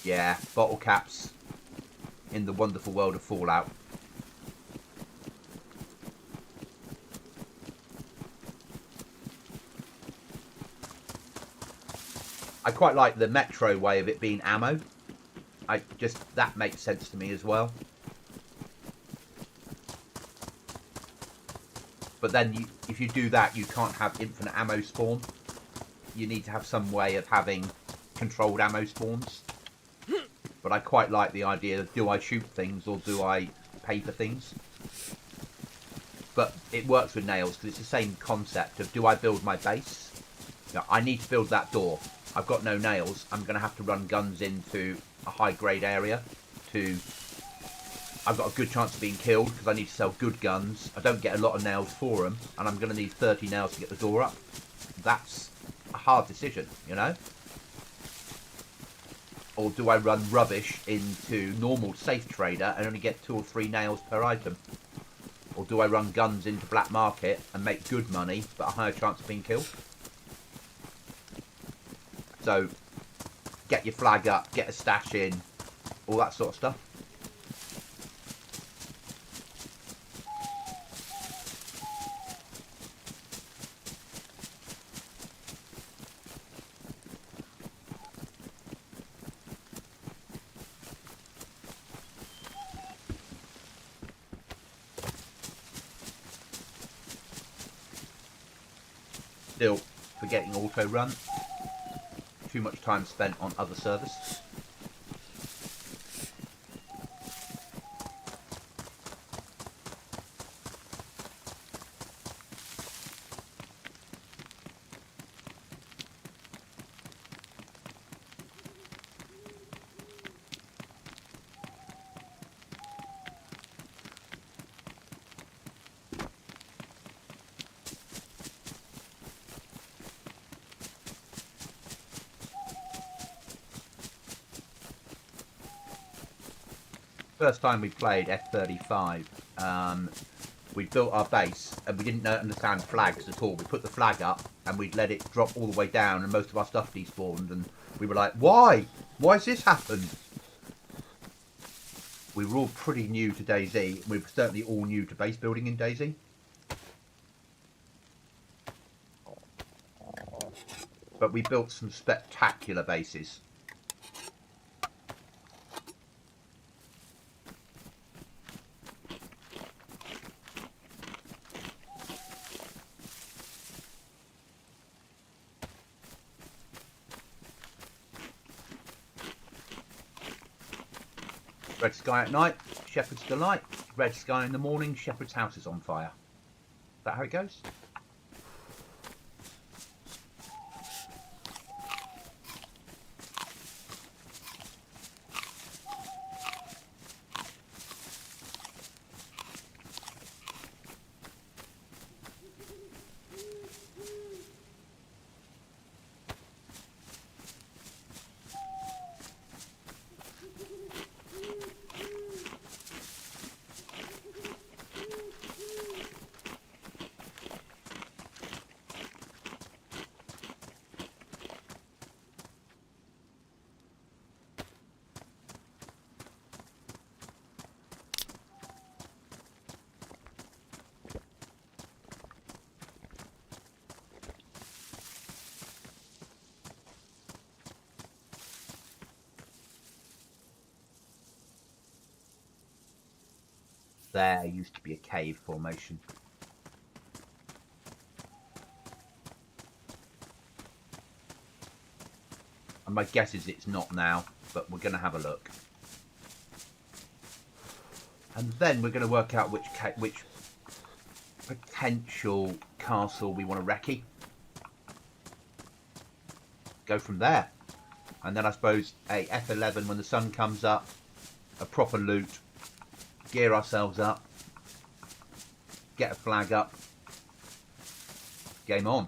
Yeah, bottle caps in the wonderful world of Fallout. I quite like the Metro way of it being ammo. That makes sense to me as well. But then if you do that, you can't have infinite ammo spawn. You need to have some way of having controlled ammo spawns. But I quite like the idea of, do I shoot things or do I pay for things? But it works with nails because it's the same concept of, do I build my base? You know, I need to build that door. I've got no nails. I'm going to have to run guns into a high grade area to... I've got a good chance of being killed because I need to sell good guns. I don't get a lot of nails for them, and I'm going to need 30 nails to get the door up. That's a hard decision, you know? Or do I run rubbish into normal safe trader and only get 2 or 3 nails per item? Or do I run guns into black market and make good money but a higher chance of being killed? So, get your flag up, get a stash in, all that sort of stuff. Still forgetting auto run. Too much time spent on other servers. First time we played F35, we built our base and we didn't understand flags at all. We put the flag up and we'd let it drop all the way down and most of our stuff despawned, and we were like, why? Why has this happened? We were all pretty new to DayZ. We were certainly all new to base building in DayZ. But we built some spectacular bases. Red sky at night, shepherd's delight. Red sky in the morning, shepherd's house is on fire. Is that how it goes? There used to be a cave formation. And my guess is it's not now, but we're going to have a look. And then we're going to work out which potential castle we want to recce. go from there. And then I suppose a F11 when the sun comes up, a proper loot, gear ourselves up, get a flag up, game on.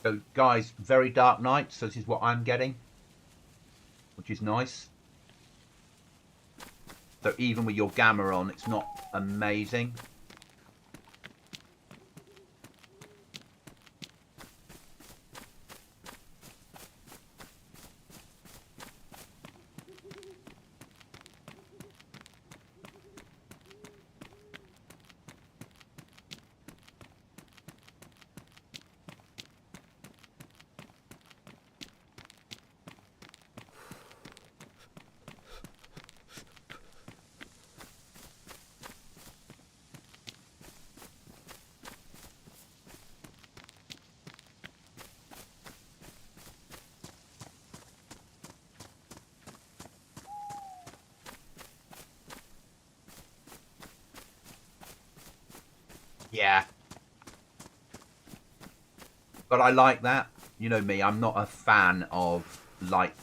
So guys, very dark night, so this is what I'm getting, which is nice. So even with your gamma on, it's not amazing. Yeah. But I like that. You know me, I'm not a fan of like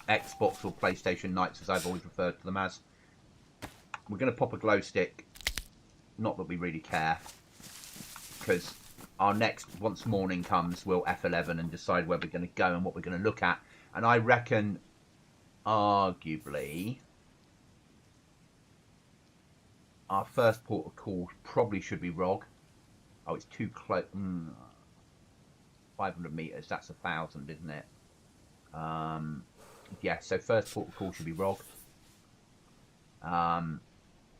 Xbox or PlayStation nights, as I've always referred to them as. We're going to pop a glow stick. Not that we really care. Because our next, once morning comes, we'll F11 and decide where we're going to go and what we're going to look at. And I reckon, arguably, our first port of call probably should be ROG. Oh, it's too close. 500 meters, that's 1,000, isn't it? Yeah, so first port of call should be ROG.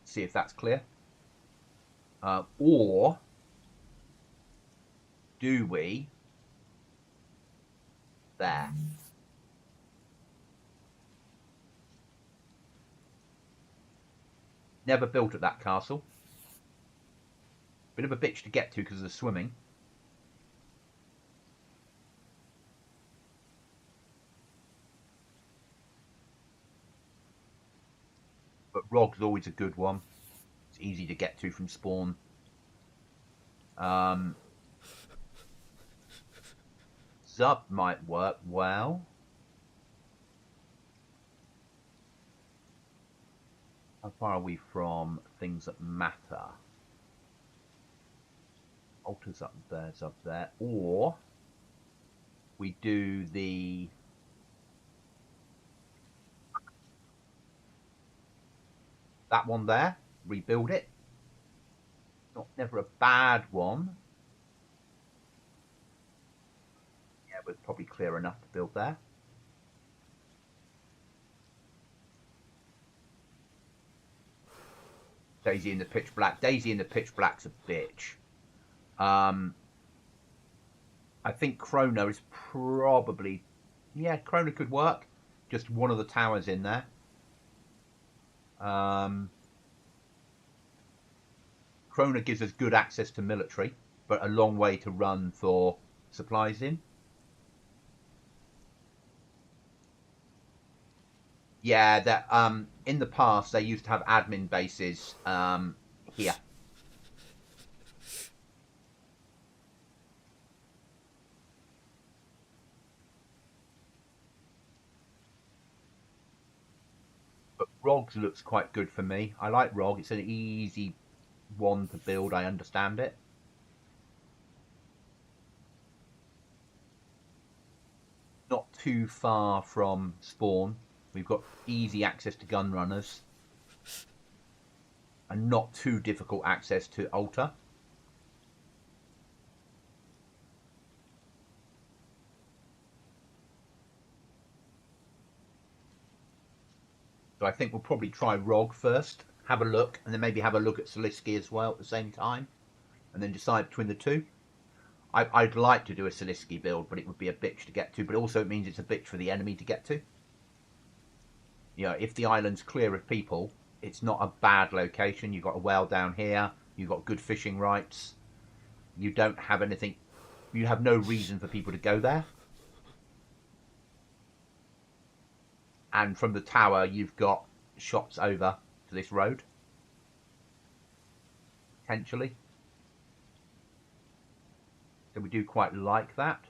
See if that's clear. Or do we there? Never built at that castle. Bit of a bitch to get to because of the swimming. But ROG's always a good one. It's easy to get to from spawn. Zub might work well. How far are we from things that matter? Altars up there, Zub there. Or we do the that one there, rebuild it. Not never a bad one. Yeah, we're probably clear enough to build there. DayZ in the pitch black. DayZ in the pitch black's a bitch. I think Krona is probably, yeah, Krona could work. Just one of the towers in there. Krona gives us good access to military, but a long way to run for supplies in. Yeah, that in the past they used to have admin bases here. But ROGs looks quite good for me. I like ROG. It's an easy one to build. I understand it. Not too far from spawn. We've got easy access to gun runners and not too difficult access to altar. So I think we'll probably try Rog first, have a look, and then maybe have a look at Saliski as well at the same time, and then decide between the two. I'd like to do a Saliski build, but it would be a bitch to get to, but also it means it's a bitch for the enemy to get to. You know, if the island's clear of people, it's not a bad location. You've got a well down here, you've got good fishing rights, you don't have anything, you have no reason for people to go there. And from the tower, you've got shots over to this road, potentially. So we do quite like that.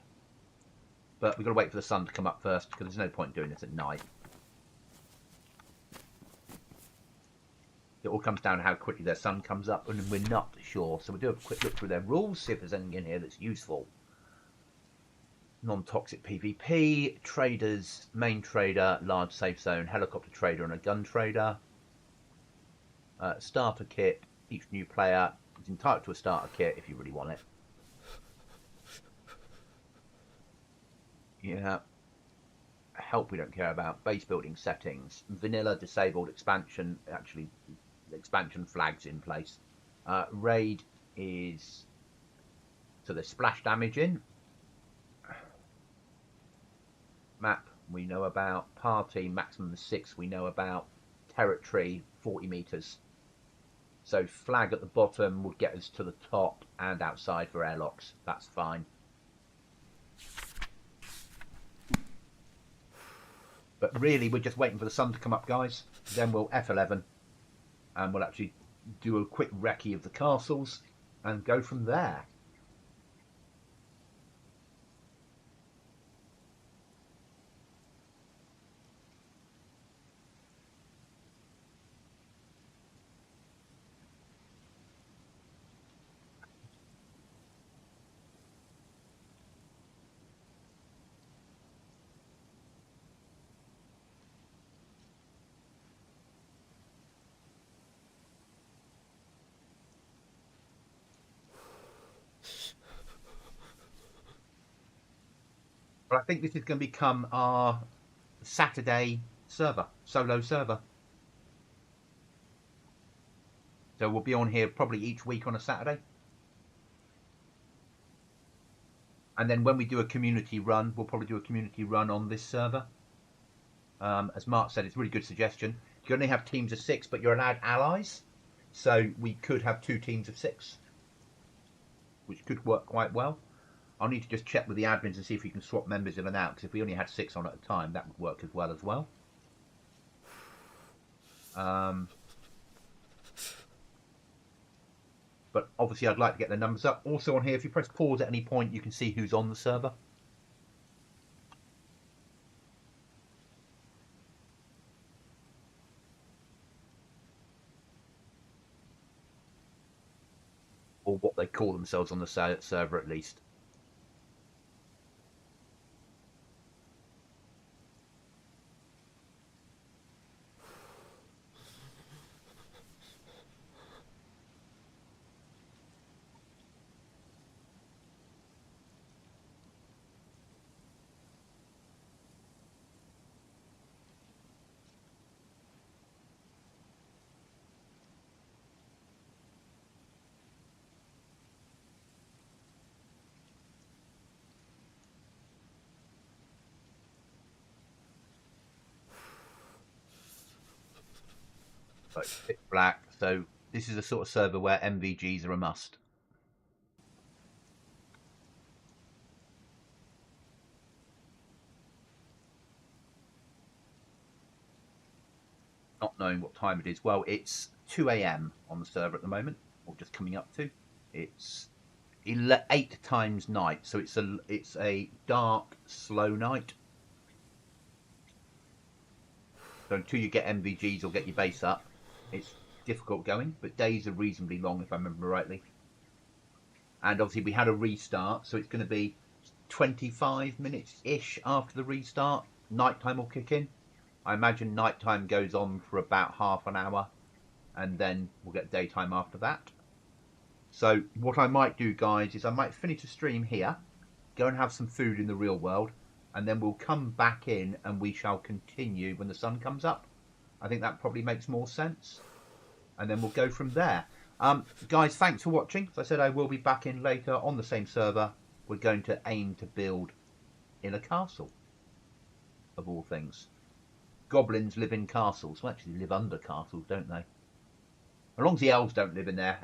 But we've got to wait for the sun to come up first, because there's no point doing this at night. It all comes down to how quickly their sun comes up, and we're not sure. So we'll do a quick look through their rules, see if there's anything in here that's useful. Non-toxic PvP, traders, main trader, large safe zone, helicopter trader and a gun trader. Starter kit, each new player is entitled to a starter kit if you really want it. Yeah. Help we don't care about. Base building settings. Vanilla disabled, expansion, actually expansion flags in place. Raid is, so there's splash damage in. Map we know about. Party maximum 6 we know about. Territory 40 meters. So flag at the bottom would get us to the top and outside for airlocks. That's fine. But really, we're just waiting for the sun to come up, guys. Then we'll F11 and we'll actually do a quick recce of the castles and go from there. But I think this is going to become our Saturday server, solo server. So we'll be on here probably each week on a Saturday. And then when we do a community run, we'll probably do a community run on this server. As Mark said, it's a really good suggestion. You only have teams of 6, but you're allowed allies. So we could have 2 teams of 6, which could work quite well. I'll need to just check with the admins and see if we can swap members in and out, because if we only had 6 on at a time, that would work as well. But obviously I'd like to get the numbers up. Also on here, if you press pause at any point, you can see who's on the server. Or what they call themselves on the server at least. Like pitch black. So this is a sort of server where MVGs are a must. Not knowing what time it is. Well, it's 2 AM on the server at the moment, or just coming up to. It's 8 times night, so it's a dark, slow night. So until you get MVGs or get your base up, it's difficult going, but days are reasonably long if I remember rightly. And obviously we had a restart, so it's going to be 25 minutes-ish after the restart. Nighttime will kick in. I imagine nighttime goes on for about half an hour, and then we'll get daytime after that. So what I might do, guys, is I might finish the stream here, go and have some food in the real world, and then we'll come back in and we shall continue when the sun comes up. I think that probably makes more sense. And then we'll go from there. Guys, thanks for watching. As I said, I will be back in later on the same server. We're going to aim to build in a castle, of all things. Goblins live in castles. Well, actually, they live under castles, don't they? As long as the elves don't live in there.